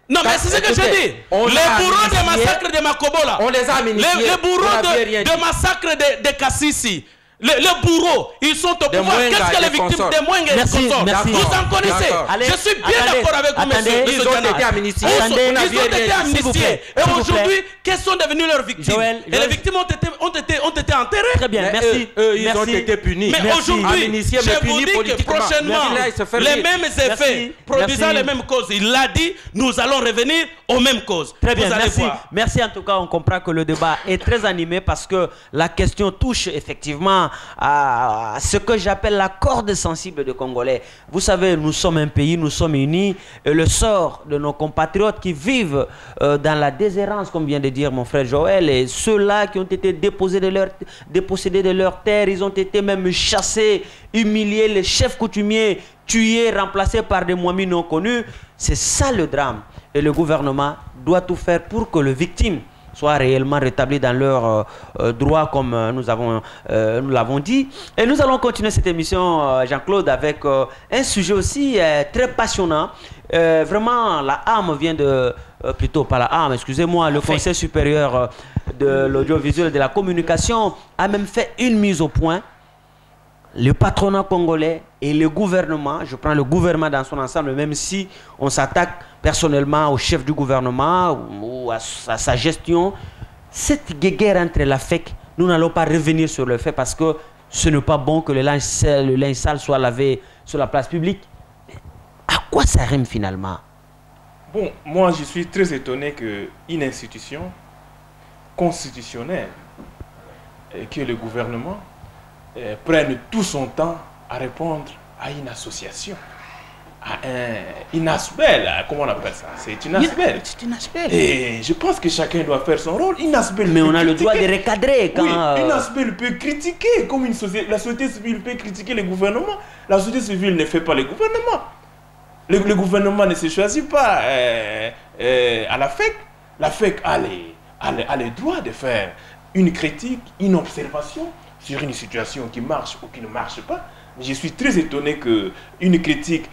Non, mais c'est ce que j'ai dit. Les bourreaux des massacres de Makobo là. On les a amnistiés. Les bourreaux de massacres de Kassisi. les bourreaux, ils sont au pouvoir. Qu'est-ce que les victimes des moyens et des consorts? Vous en connaissez. Je suis bien d'accord avec vous, monsieur. Ils ont été amnistiés. Ils ont été amnistiés. Et aujourd'hui, quelles sont devenues leurs victimes? Et les victimes ont été enterrées. Très bien, merci. Ils ont été punis. Mais aujourd'hui, je vous dis que prochainement, les mêmes effets produisant les mêmes causes. Il l'a dit, nous allons revenir aux mêmes causes. Très bien, merci. Merci en tout cas, on comprend que le débat est très animé parce que la question touche effectivement à ce que j'appelle la corde sensible des Congolais. Vous savez, nous sommes un pays, nous sommes unis et le sort de nos compatriotes qui vivent dans la déshérence, comme vient de dire mon frère Joël, et ceux-là qui ont été dépossédés de leur terre, ils ont été même chassés, humiliés, les chefs coutumiers tués, remplacés par des moimis non connus. C'est ça le drame. Et le gouvernement doit tout faire pour que les victimes soient réellement rétablis dans leurs droits, comme nous l'avons dit. Et nous allons continuer cette émission, Jean-Claude, avec un sujet aussi très passionnant. Vraiment, la âme vient de... plutôt pas la âme, excusez-moi, le Conseil supérieur de l'audiovisuel et de la communication a même fait une mise au point. Le patronat congolais et le gouvernement, je prends le gouvernement dans son ensemble, même si on s'attaque personnellement au chef du gouvernement ou à sa gestion, cette guerre entre la FEC, nous n'allons pas revenir sur le fait parce que ce n'est pas bon que le linge sale soit lavé sur la place publique. À quoi ça rime finalement? Bon, moi je suis très étonné qu'une institution constitutionnelle, que le gouvernement, prenne tout son temps à répondre à une association, à une ASBEL, comment on appelle ça? C'est une ASBEL. C'est une ASBEL. Et je pense que chacun doit faire son rôle. Une ASBEL mais on a le droit de recadrer quand... Oui, une ASBEL peut critiquer, comme la société civile peut critiquer le gouvernement. La société civile ne fait pas le gouvernement. Le gouvernement ne se choisit pas à la FEC. La FEC a le droit de faire une critique, une observation sur une situation qui marche ou qui ne marche pas. Je suis très étonné qu'une critique...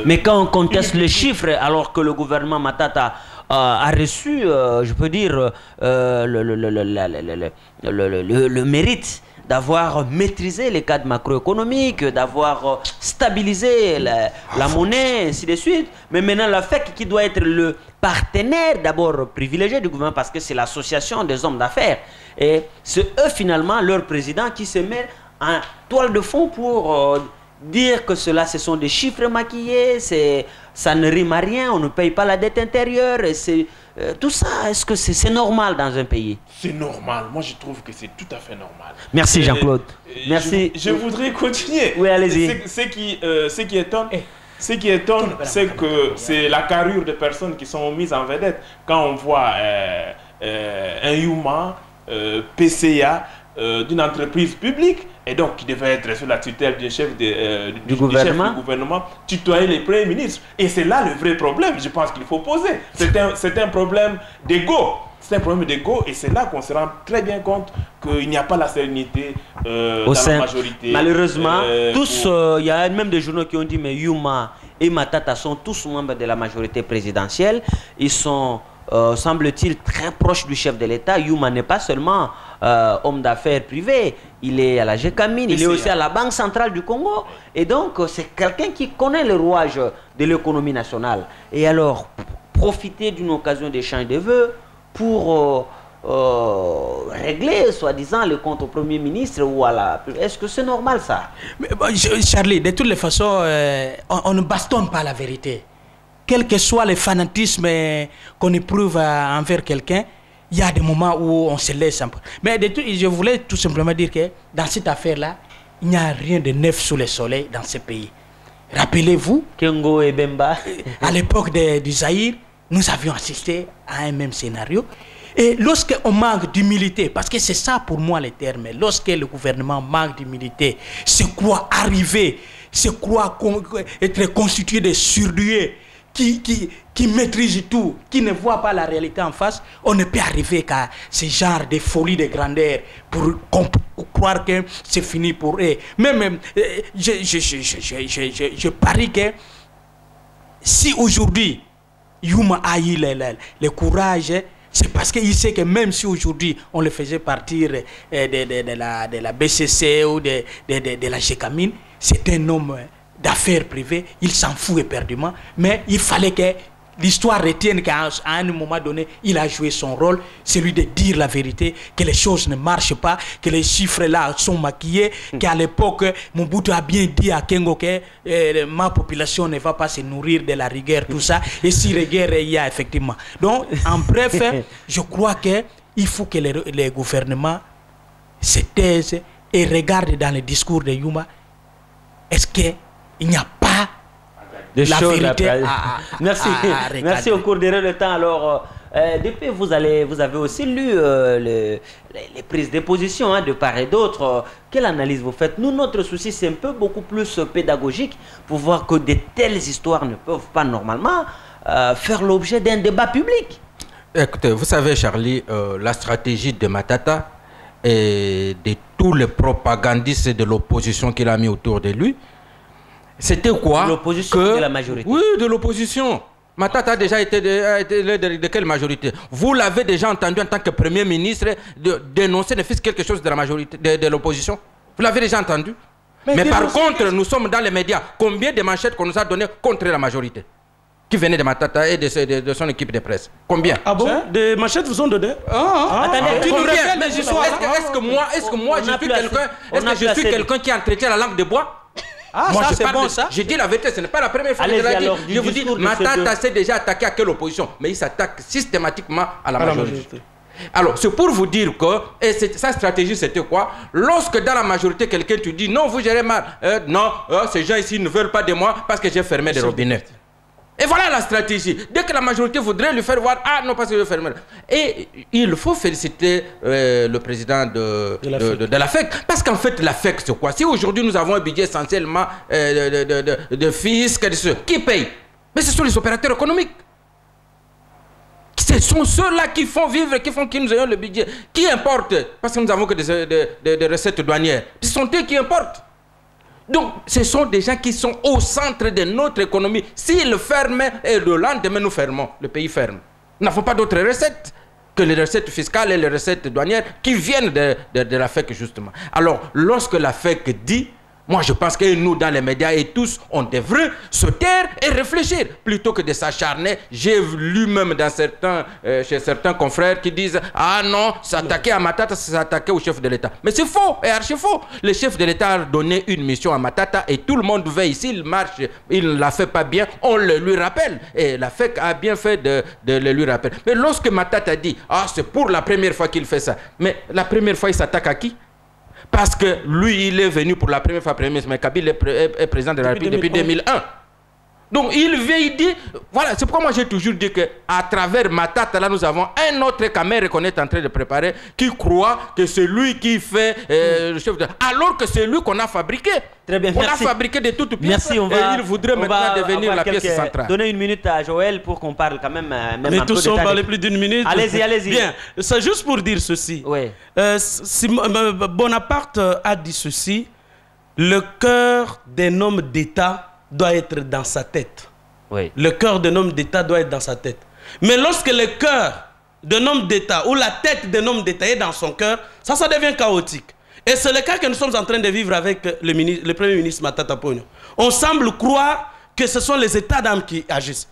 Mais quand on conteste les chiffres, alors que le gouvernement Matata a reçu, je peux dire, le mérite d'avoir maîtrisé les cadres macroéconomiques, d'avoir stabilisé la monnaie, ainsi de suite. Mais maintenant, la FEC qui doit être le partenaire d'abord privilégié du gouvernement parce que c'est l'association des hommes d'affaires. Et c'est eux finalement, leur président, qui se met en toile de fond pour dire que cela, ce sont des chiffres maquillés, ça ne rime à rien, on ne paye pas la dette intérieure. Et tout ça, est-ce que c'est normal dans un pays? C'est normal. Moi, je trouve que c'est tout à fait normal. Merci Jean-Claude. Merci. Je voudrais continuer. Oui, allez-y. Ce qui étonne, c'est que c'est la carrure de personnes qui sont mises en vedette. Quand on voit un Yuma, PCA, d'une entreprise publique, et donc qui devait être sous la tutelle du chef du gouvernement, tutoyer les premiers ministres. Et c'est là le vrai problème, je pense qu'il faut poser. C'est un problème d'ego. C'est un problème d'ego et c'est là qu'on se rend très bien compte qu'il n'y a pas la sérénité dans la majorité. Malheureusement, tous, il y a même des journaux qui ont dit mais Yuma et Matata sont tous membres de la majorité présidentielle. Ils sont, semble-t-il, très proches du chef de l'État. Yuma n'est pas seulement homme d'affaires privé, il est à la GECAMINE, il est aussi à la Banque centrale du Congo. Et donc, c'est quelqu'un qui connaît le rouage de l'économie nationale. Et alors, profiter d'une occasion d'échange de vœux pour régler, soi-disant, le compte au Premier ministre ou à la... Est-ce que c'est normal, ça? Mais, Charlie, de toutes les façons, on ne bastonne pas la vérité. Quel que soit le fanatisme qu'on éprouve envers quelqu'un, il y a des moments où on se laisse un peu. Mais je voulais tout simplement dire que dans cette affaire-là, il n'y a rien de neuf sous le soleil dans ce pays. Rappelez-vous, Kengo et Bemba, à l'époque du Zaïre, nous avions assisté à un même scénario. Et lorsqu'on manque d'humilité, parce que c'est ça pour moi le terme, lorsque le gouvernement manque d'humilité, se croit arriver, se croit être constitué de surdoués, qui maîtrise tout, qui ne voit pas la réalité en face, on ne peut arriver qu'à ce genre de folie de grandeur pour croire que c'est fini pour eux. Même, je parie que si aujourd'hui, Yuma a eu le courage C'est parce qu'il sait que même si aujourd'hui on le faisait partir de la BCC ou de la GECAMINE, c'est un homme d'affaires privées, il s'en fout éperdument, mais il fallait que l'histoire retienne qu'à un moment donné, il a joué son rôle, celui de dire la vérité, que les choses ne marchent pas, que les chiffres là sont maquillés, qu'à l'époque, Mobutu a bien dit à Kengo que ma population ne va pas se nourrir de la rigueur, tout ça, et si rigueur il y a effectivement. Donc, en bref, je crois qu'il faut que les gouvernements se taisent et regardent dans le discours de Yuma, est-ce qu'il n'y a pas la vérité merci. Merci au cours de temps. Alors, depuis, vous avez aussi lu les prises de position de part et d'autre. Quelle analyse vous faites? Nous, notre souci, c'est un peu beaucoup plus pédagogique pour voir que de telles histoires ne peuvent pas normalement faire l'objet d'un débat public. Écoutez, vous savez, Charlie, la stratégie de Matata et de tous les propagandistes de l'opposition qu'il a mis autour de lui, c'était quoi? L'opposition de la majorité. Oui, de l'opposition. Matata a déjà été de quelle majorité? Vous l'avez déjà entendu en tant que Premier ministre dénoncer ne fût-ce quelque chose de la majorité, de l'opposition? Vous l'avez déjà entendu? Mais par contre, nous sommes dans les médias. Combien de manchettes qu'on nous a données contre la majorité qui venaient de Matata et de son équipe de presse? Combien? Ah bon? Des manchettes vous ont donné? Attendez, tu nous rappelles les histoires? Est-ce que moi je suis quelqu'un qui entretient la langue de bois? Moi, ça c'est bon, ça. Je dis la vérité, ce n'est pas la première fois que je l'ai dit. Je vous dis, Matata s'est déjà attaqué à quelle opposition? Mais il s'attaque systématiquement à la majorité. Alors, c'est pour vous dire que sa stratégie, c'était quoi? Lorsque dans la majorité, quelqu'un te dit, non, vous gérez mal. Non, ces gens ici ne veulent pas de moi parce que j'ai fermé des robinets. Et voilà la stratégie. Dès que la majorité voudrait lui faire voir, ah non, parce que je vais fermer. Et il faut féliciter le président de la FEC. Parce qu'en fait, la FEC, c'est quoi? Si aujourd'hui nous avons un budget essentiellement de fisc, qui paye? Mais ce sont les opérateurs économiques. Ce sont ceux-là qui font vivre, qui nous ayons le budget. Qui importe? Parce que nous n'avons que des recettes douanières. Ce sont eux qui importent. Donc, ce sont des gens qui sont au centre de notre économie. S'ils ferment, et le lendemain, nous fermons. Le pays ferme. Nous n'avons pas d'autres recettes que les recettes fiscales et les recettes douanières qui viennent de la FEC, justement. Alors, lorsque la FEC dit, moi, je pense que nous, dans les médias et tous, on devrait se taire et réfléchir plutôt que de s'acharner. J'ai lu même chez certains confrères qui disent « Ah non, s'attaquer à Matata, c'est s'attaquer au chef de l'État. » Mais c'est faux et archi faux. Le chef de l'État a donné une mission à Matata et tout le monde veille. S'il marche, il ne la fait pas bien, on le lui rappelle. Et la FEC a bien fait de le lui rappeler. Mais lorsque Matata dit « Ah, c'est pour la première fois qu'il fait ça. » Mais la première fois, il s'attaque à qui? Parce que lui, il est venu pour la première fois Premier ministre, mais Kabila est président de la République depuis 2001. Donc il vient, il dit, voilà, c'est pourquoi moi j'ai toujours dit qu'à travers Matata, là nous avons un autre caméra qu'on est en train de préparer, qui croit que c'est lui qui fait le chef de... Alors que c'est lui qu'on a fabriqué. Très bien, merci. On a fabriqué de toutes pièces. Merci, et il voudrait maintenant devenir la pièce centrale. Donnez une minute à Joël pour qu'on parle quand même. Mais tous ont parlé plus d'une minute. Allez-y, allez-y. Bien, c'est juste pour dire ceci. Oui. Bonaparte a dit ceci, le cœur d'un homme d'État doit être dans sa tête. Oui. Le cœur d'un homme d'État doit être dans sa tête. Mais lorsque le cœur d'un homme d'État ou la tête d'un homme d'État est dans son cœur, ça devient chaotique. Et c'est le cas que nous sommes en train de vivre avec le Premier ministre Matata Ponyo. On semble croire que ce sont les États d'âme qui agissent.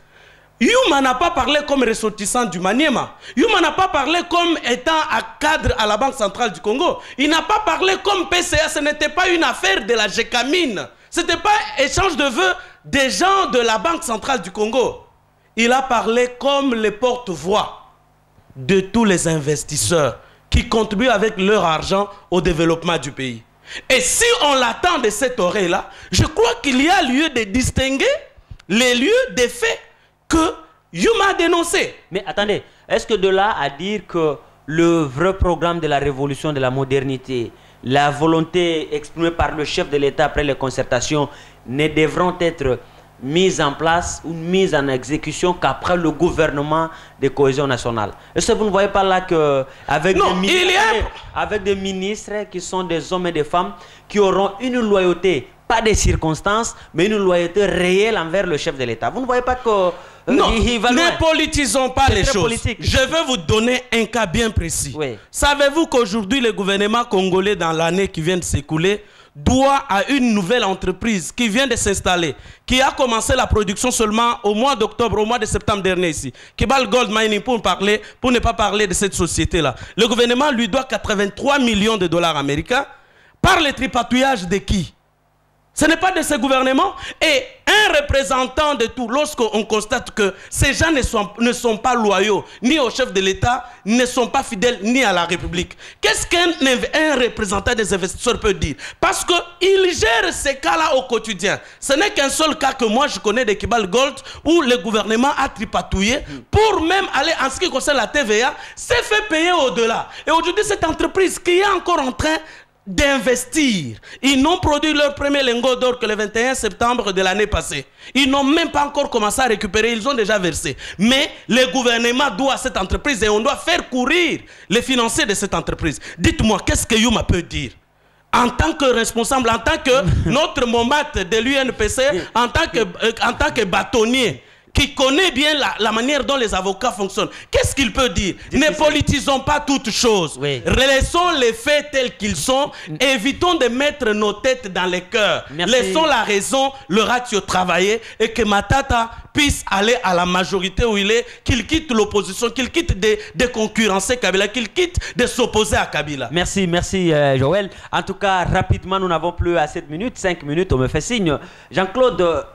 Yuma n'a pas parlé comme ressortissant du Maniema. Yuma n'a pas parlé comme étant à cadre à la Banque centrale du Congo. Il n'a pas parlé comme PCA. Ce n'était pas une affaire de la GECAMINE. Ce n'était pas échange de vœux des gens de la Banque centrale du Congo. Il a parlé comme les porte-voix de tous les investisseurs qui contribuent avec leur argent au développement du pays. Et si on l'attend de cette oreille-là, je crois qu'il y a lieu de distinguer les lieux des faits que Yuma a dénoncés. Mais attendez, est-ce que de là à dire que le vrai programme de la révolution de la modernité, la volonté exprimée par le chef de l'État après les concertations ne devront être mises en place ou mises en exécution qu'après le gouvernement de cohésion nationale? Est-ce que vous ne voyez pas là qu'avec des ministres qui sont des hommes et des femmes qui auront une loyauté, pas des circonstances, mais une loyauté réelle envers le chef de l'État? Vous ne voyez pas que Non, il va loin. ne politisons pas les choses. Politique. Je veux vous donner un cas bien précis. Oui. Savez-vous qu'aujourd'hui, le gouvernement congolais, dans l'année qui vient de s'écouler, doit à une nouvelle entreprise qui vient de s'installer, qui a commencé la production seulement au mois d'octobre, au mois de septembre dernier ici, Kibal Gold Mining, pour ne pas parler de cette société-là. Le gouvernement lui doit 83 millions de dollars américains par le tripatouillage de qui? Ce n'est pas de ce gouvernement. Et un représentant de tout, lorsqu'on constate que ces gens ne sont pas loyaux ni au chef de l'État, ne sont pas fidèles ni à la République, qu'est-ce qu'un représentant des investisseurs peut dire? Parce qu'il gère ces cas-là au quotidien. Ce n'est qu'un seul cas que moi je connais de Kibal Gold où le gouvernement a tripatouillé pour même aller, en ce qui concerne la TVA, s'est fait payer au-delà. Et aujourd'hui, cette entreprise qui est encore en train d'investir. Ils n'ont produit leur premier lingot d'or que le 21 septembre de l'année passée. Ils n'ont même pas encore commencé à récupérer, ils ont déjà versé. Mais le gouvernement doit à cette entreprise et on doit faire courir les financiers de cette entreprise. Dites-moi, qu'est-ce que Yuma peut dire? En tant que responsable, en tant que notre Momat de l'UNPC, en tant que bâtonnier, qui connaît bien la manière dont les avocats fonctionnent. Qu'est-ce qu'il peut dire? Ne politisons pas toutes choses. Oui. Laissons les faits tels qu'ils sont. Évitons de mettre nos têtes dans les cœurs. Merci. Laissons la raison, le ratio travailler et que Matata puisse aller à la majorité où il est, qu'il quitte l'opposition, qu'il quitte de concurrencer Kabila, qu'il quitte de s'opposer à Kabila. Merci, merci Joël. En tout cas, rapidement, nous n'avons plus assez de minutes, 5 minutes, on me fait signe. Jean-Claude,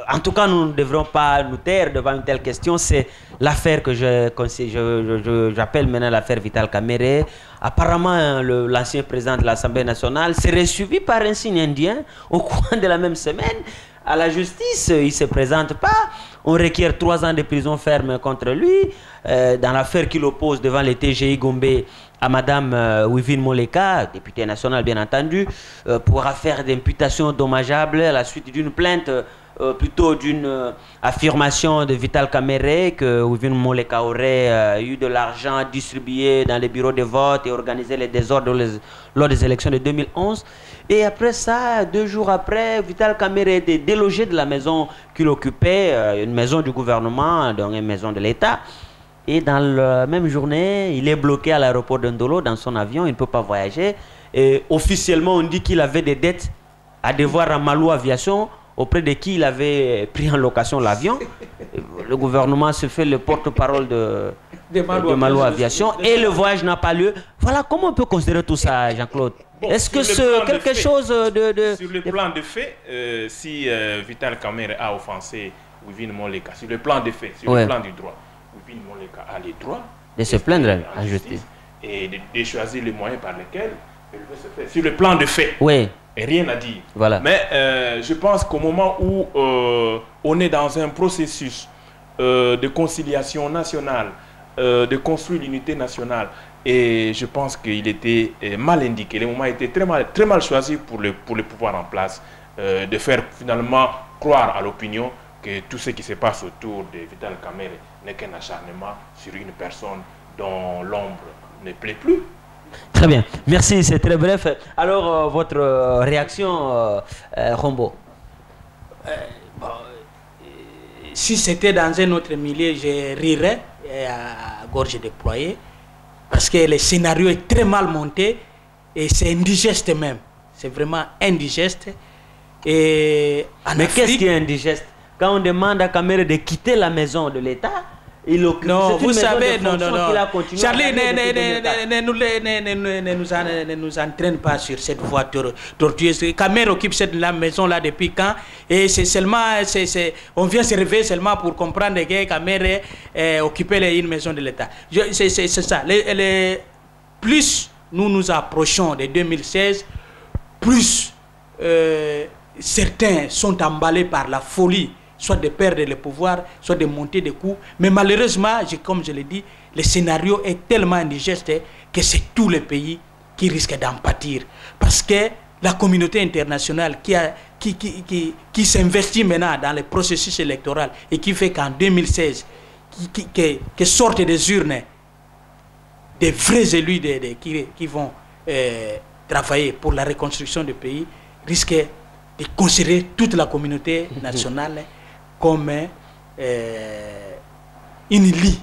en tout cas, nous ne devrons pas nous taire devant une telle question. C'est l'affaire que j'appelle maintenant l'affaire Vital Kamerhe. Apparemment, l'ancien président de l'Assemblée nationale serait suivi par un signe indien au cours de la même semaine. À la justice, il ne se présente pas. On requiert 3 ans de prison ferme contre lui. Dans l'affaire qu'il oppose devant le TGI Gombe à Madame Wivine Moleka, députée nationale bien entendu, pour affaire d'imputation dommageable à la suite d'une plainte, plutôt d'une affirmation de Vital Kamerhe que Wivine Moleka aurait eu de l'argent distribué dans les bureaux de vote et organisé les désordres lors des élections de 2011. Et après ça, 2 jours après, Vital Kamerhe était délogé de la maison qu'il occupait, une maison du gouvernement, donc une maison de l'État. Et dans la même journée, il est bloqué à l'aéroport de Ndolo dans son avion, il ne peut pas voyager. Et officiellement, on dit qu'il avait des dettes à devoir à Malou Aviation, auprès de qui il avait pris en location l'avion. Le gouvernement se fait le porte-parole de Malou Aviation et le voyage n'a pas lieu. Voilà, comment on peut considérer tout ça, Jean-Claude? Bon, est-ce que c'est quelque chose de... Sur le plan de fait, si Vital Kamerhe a offensé Wivine Moleka, sur le plan de fait, sur le plan du droit, Wivine Moleka a les droits de se plaindre en justice et de choisir les moyens par lesquels elle veut se faire. Sur le plan de fait, rien à dire. Voilà. Mais je pense qu'au moment où on est dans un processus de conciliation nationale, de construire l'unité nationale, et je pense qu'il était mal indiqué. Le moment était très mal choisi pour le pouvoir en place, de faire finalement croire à l'opinion que tout ce qui se passe autour de Vital Kamerhe n'est qu'un acharnement sur une personne dont l'ombre ne plaît plus. Très bien, merci, c'est très bref. Alors, votre réaction, Rombo? Si c'était dans un autre milieu, je rirais à gorge déployée, parce que le scénario est très mal monté et c'est indigeste même. C'est vraiment indigeste. Et mais qu'est-ce qui est indigeste? Quand on demande à Kamerhe de quitter la maison de l'État, il occupe. Non, vous savez, non. Charlie, ne nous entraîne pas sur cette voie tortueuse. Kamerhe occupe la maison-là depuis quand? Et c'est seulement, on vient se réveiller seulement pour comprendre que Kamerhe occupait une maison de l'État. C'est ça. Plus nous nous approchons de 2016, plus certains sont emballés par la folie, soit de perdre le pouvoir, soit de monter des coups. Mais malheureusement, comme je l'ai dit, le scénario est tellement indigeste que c'est tous les pays qui risquent d'en pâtir. Parce que la communauté internationale qui s'investit maintenant dans le processus électoral et qui fait qu'en 2016, que sortent des urnes des vrais élus qui vont travailler pour la reconstruction du pays, risquent de considérer toute la communauté nationale comme une lie.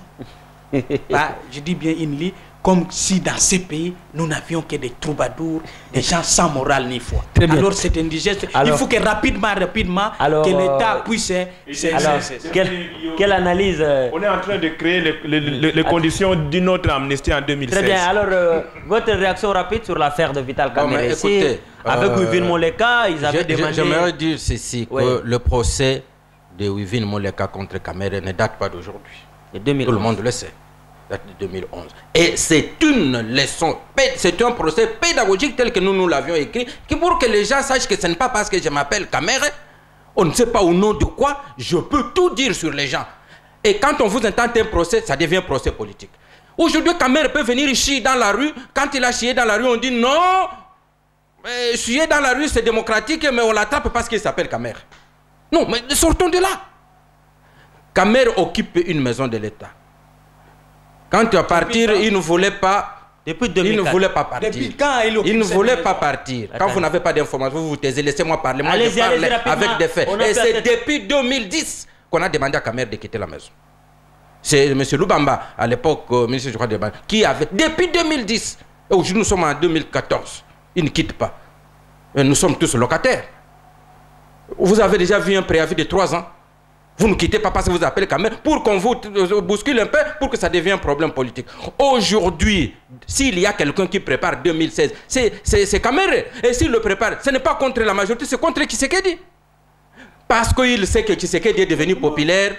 Je dis bien une lie, comme si dans ces pays, nous n'avions que des troubadours, des gens sans morale ni foi. Alors c'est indigeste. Il faut que rapidement, que l'État puisse... Quelle analyse On est en train de créer les conditions d'une autre amnistie en 2016. Très bien. Alors, votre réaction rapide sur l'affaire de Vital Kamerhe. Écoutez, avec Wivine Moleka, ils avaient demandé... J'aimerais dire ceci, que le procès de Wivine Moleka contre Kamerhe ne date pas d'aujourd'hui. Tout le monde le sait. Date de 2011. Et c'est une leçon, c'est un procès pédagogique tel que nous l'avions écrit, pour que les gens sachent que ce n'est pas parce que je m'appelle Kamerhe, on ne sait pas au nom de quoi, je peux tout dire sur les gens. Et quand on vous intente un procès, ça devient un procès politique. Aujourd'hui, Kamerhe peut venir chier dans la rue. Quand il a chié dans la rue, on dit non, chier dans la rue c'est démocratique, mais on l'attrape parce qu'il s'appelle Kamerhe. Non, mais sortons de là. Kamerhe occupe une maison de l'État. Quand tu vas partir, il ne voulait pas. Depuis 2004. Il ne voulait pas partir. Depuis quand il ne voulait pas partir. Quand vous n'avez pas d'informations, vous vous taisez. Laissez-moi parler. Moi, je parle avec des faits. Et c'est depuis 2010 qu'on a demandé à Kamerhe de quitter la maison. C'est M. Lubamba, à l'époque, ministre du droit de Ban, qui avait, depuis 2010, et aujourd'hui nous sommes en 2014, il ne quitte pas. Et nous sommes tous locataires. Vous avez déjà vu un préavis de 3 ans. Vous ne quittez pas parce que vous appelez Kamerhe pour qu'on vous bouscule un peu, pour que ça devienne un problème politique. Aujourd'hui, s'il y a quelqu'un qui prépare 2016, c'est Kamerhe. Et s'il le prépare, ce n'est pas contre la majorité, c'est contre Tshisekedi. Parce qu'il sait que Tshisekedi est devenu populaire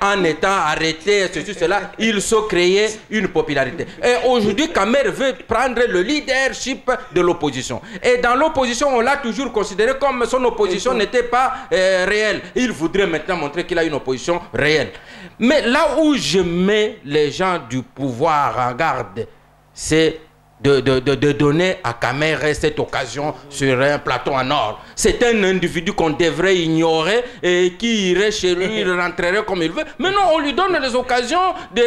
en étant arrêté, ceci, cela. Il se créer une popularité. Et aujourd'hui, Kamerhe veut prendre le leadership de l'opposition. Et dans l'opposition, on l'a toujours considéré comme son opposition n'était pas réelle. Il voudrait maintenant montrer qu'il a une opposition réelle. Mais là où je mets les gens du pouvoir en garde, c'est de donner à Kamerhe cette occasion sur un plateau en or. C'est un individu qu'on devrait ignorer et qui irait chez lui, il rentrerait comme il veut. Mais non, on lui donne les occasions Mais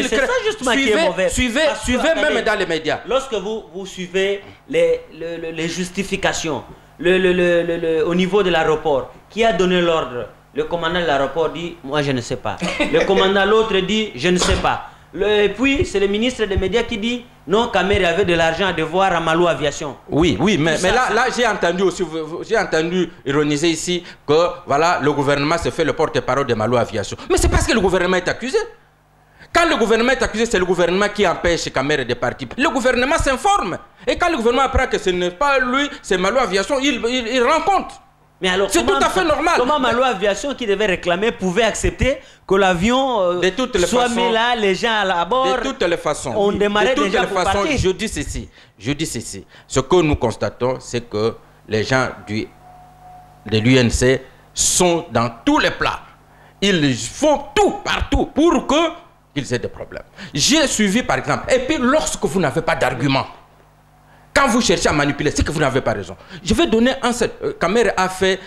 c'est ça justement qui est mauvais. Suivez même dans les médias. Lorsque vous suivez les justifications au niveau de l'aéroport, qui a donné l'ordre? Le commandant de l'aéroport dit « moi je ne sais pas ». Le commandant l'autre dit « je ne sais pas ». Et puis, c'est le ministre des médias qui dit non, Kamerhe avait de l'argent à devoir à Malou Aviation. Oui, mais là j'ai entendu aussi, ironiser ici que voilà, le gouvernement se fait le porte-parole de Malou Aviation. Mais c'est parce que le gouvernement est accusé. Quand le gouvernement est accusé, c'est le gouvernement qui empêche Kamerhe de partir. Le gouvernement s'informe. Et quand le gouvernement apprend que ce n'est pas lui, c'est Malou Aviation, il rend compte. Mais alors, c'est tout à fait normal. Comment Malou Aviation, qui devait réclamer, pouvait accepter que l'avion soit mis là, les gens à bord? De toutes les façons. On démarrait déjà pour partir. Je dis ceci. Ce que nous constatons, c'est que les gens de l'UNC sont dans tous les plats. Ils font tout, partout, pour qu'ils aient des problèmes. J'ai suivi, par exemple, et puis lorsque vous n'avez pas d'argument, quand vous cherchez à manipuler, c'est que vous n'avez pas raison. Je vais donner un seul. Kamerhe a fait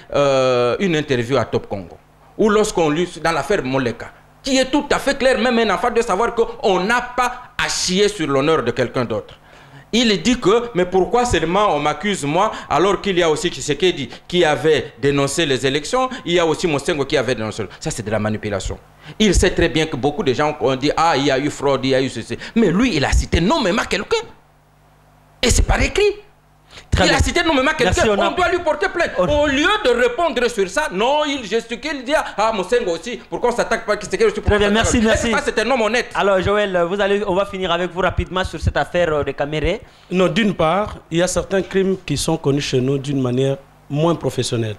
une interview à Top Congo, où lorsqu'on lit dans l'affaire Moleka, qui est tout à fait clair, même un enfant, de savoir qu'on n'a pas à chier sur l'honneur de quelqu'un d'autre. Il dit que, mais pourquoi seulement on m'accuse moi, alors qu'il y a aussi Tshisekedi qui avait dénoncé les élections, il y a aussi Mosengo qui avait dénoncé. Ça, c'est de la manipulation. Il sait très bien que beaucoup de gens ont dit, ah, il y a eu fraude, il y a eu ceci. Mais lui, il a cité nommément quelqu'un. Et c'est par écrit. Il a cité nommément quelqu'un, on doit lui porter plainte. Au lieu de répondre sur ça, non, il gesticule, il dit ah, Mosengo aussi, pourquoi on ne s'attaque pas à Tshisekedi aussi? Très bien, merci. C'est un homme honnête. Alors Joël, on va finir avec vous rapidement sur cette affaire de Kamerhe. Non, d'une part, il y a certains crimes qui sont connus chez nous d'une manière moins professionnelle.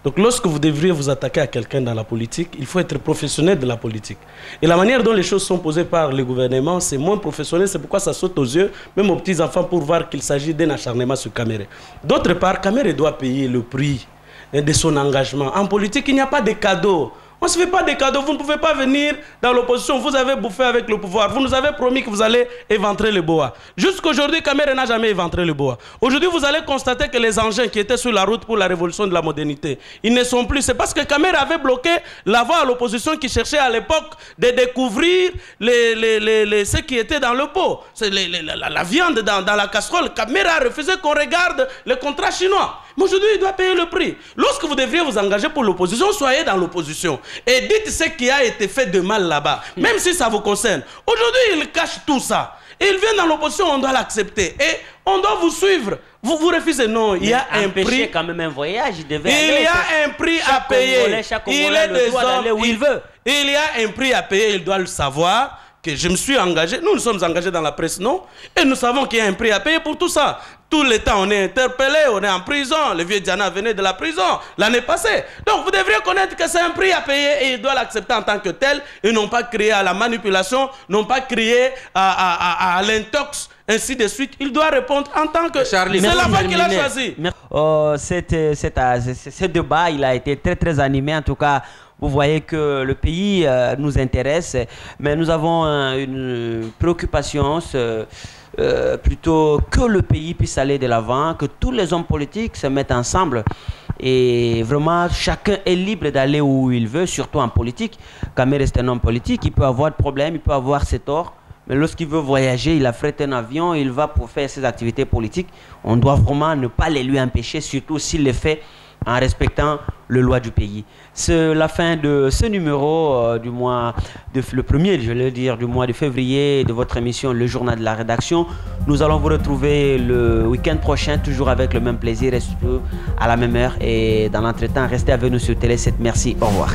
Donc lorsque vous devriez vous attaquer à quelqu'un dans la politique, il faut être professionnel de la politique. Et la manière dont les choses sont posées par le gouvernement, c'est moins professionnel, c'est pourquoi ça saute aux yeux, même aux petits-enfants, pour voir qu'il s'agit d'un acharnement sur Kamerhe. D'autre part, Kamerhe doit payer le prix de son engagement. En politique, il n'y a pas de cadeaux. On ne se fait pas des cadeaux, vous ne pouvez pas venir dans l'opposition, vous avez bouffé avec le pouvoir, vous nous avez promis que vous allez éventrer le boa. Jusqu'aujourd'hui, Kamerhe n'a jamais éventré le boa. Aujourd'hui, vous allez constater que les engins qui étaient sur la route pour la révolution de la modernité, ils ne sont plus. C'est parce que Kamerhe avait bloqué la voie à l'opposition qui cherchait à l'époque de découvrir ce qui était dans le pot. C'est la viande dans la casserole. Kamerhe a refusé qu'on regarde le contrat chinois. Mais aujourd'hui, il doit payer le prix. Lorsque vous devriez vous engager pour l'opposition, soyez dans l'opposition. Et dites ce qui a été fait de mal là-bas, même si ça vous concerne. Aujourd'hui, il cache tout ça. Il vient dans l'opposition, on doit l'accepter. Et on doit vous suivre. Vous refusez, non, il y a un prix. Quand même un voyage, il y a un prix à payer. Il est des hommes, où il veut. Il y a un prix à payer, il doit le savoir. Que je me suis engagé, nous sommes engagés dans la presse, non? Et nous savons qu'il y a un prix à payer pour tout ça. Tout le temps, on est interpellé, on est en prison. Le vieux Diana venait de la prison l'année passée. Donc, vous devriez connaître que c'est un prix à payer et il doit l'accepter en tant que tel et non pas crier à la manipulation, non pas crier à l'intox, ainsi de suite. Il doit répondre en tant que... Charlie, c'est la voie qu'il a choisie. Ce débat, il a été très, très animé. En tout cas, vous voyez que le pays nous intéresse, mais nous avons une préoccupation plutôt que le pays puisse aller de l'avant, que tous les hommes politiques se mettent ensemble. Et vraiment, chacun est libre d'aller où il veut, surtout en politique. Kamé reste un homme politique, il peut avoir des problèmes, il peut avoir ses torts. Mais lorsqu'il veut voyager, il affrète un avion, il va pour faire ses activités politiques. On doit vraiment ne pas les lui empêcher, surtout s'il les fait en respectant les lois du pays. C'est la fin de ce numéro du mois, le premier, je vais dire, du mois de février de votre émission Le Journal de la Rédaction. Nous allons vous retrouver le week-end prochain, toujours avec le même plaisir et surtout à la même heure. Et dans l'entretemps, restez avec nous sur Télé 7. Merci, au revoir.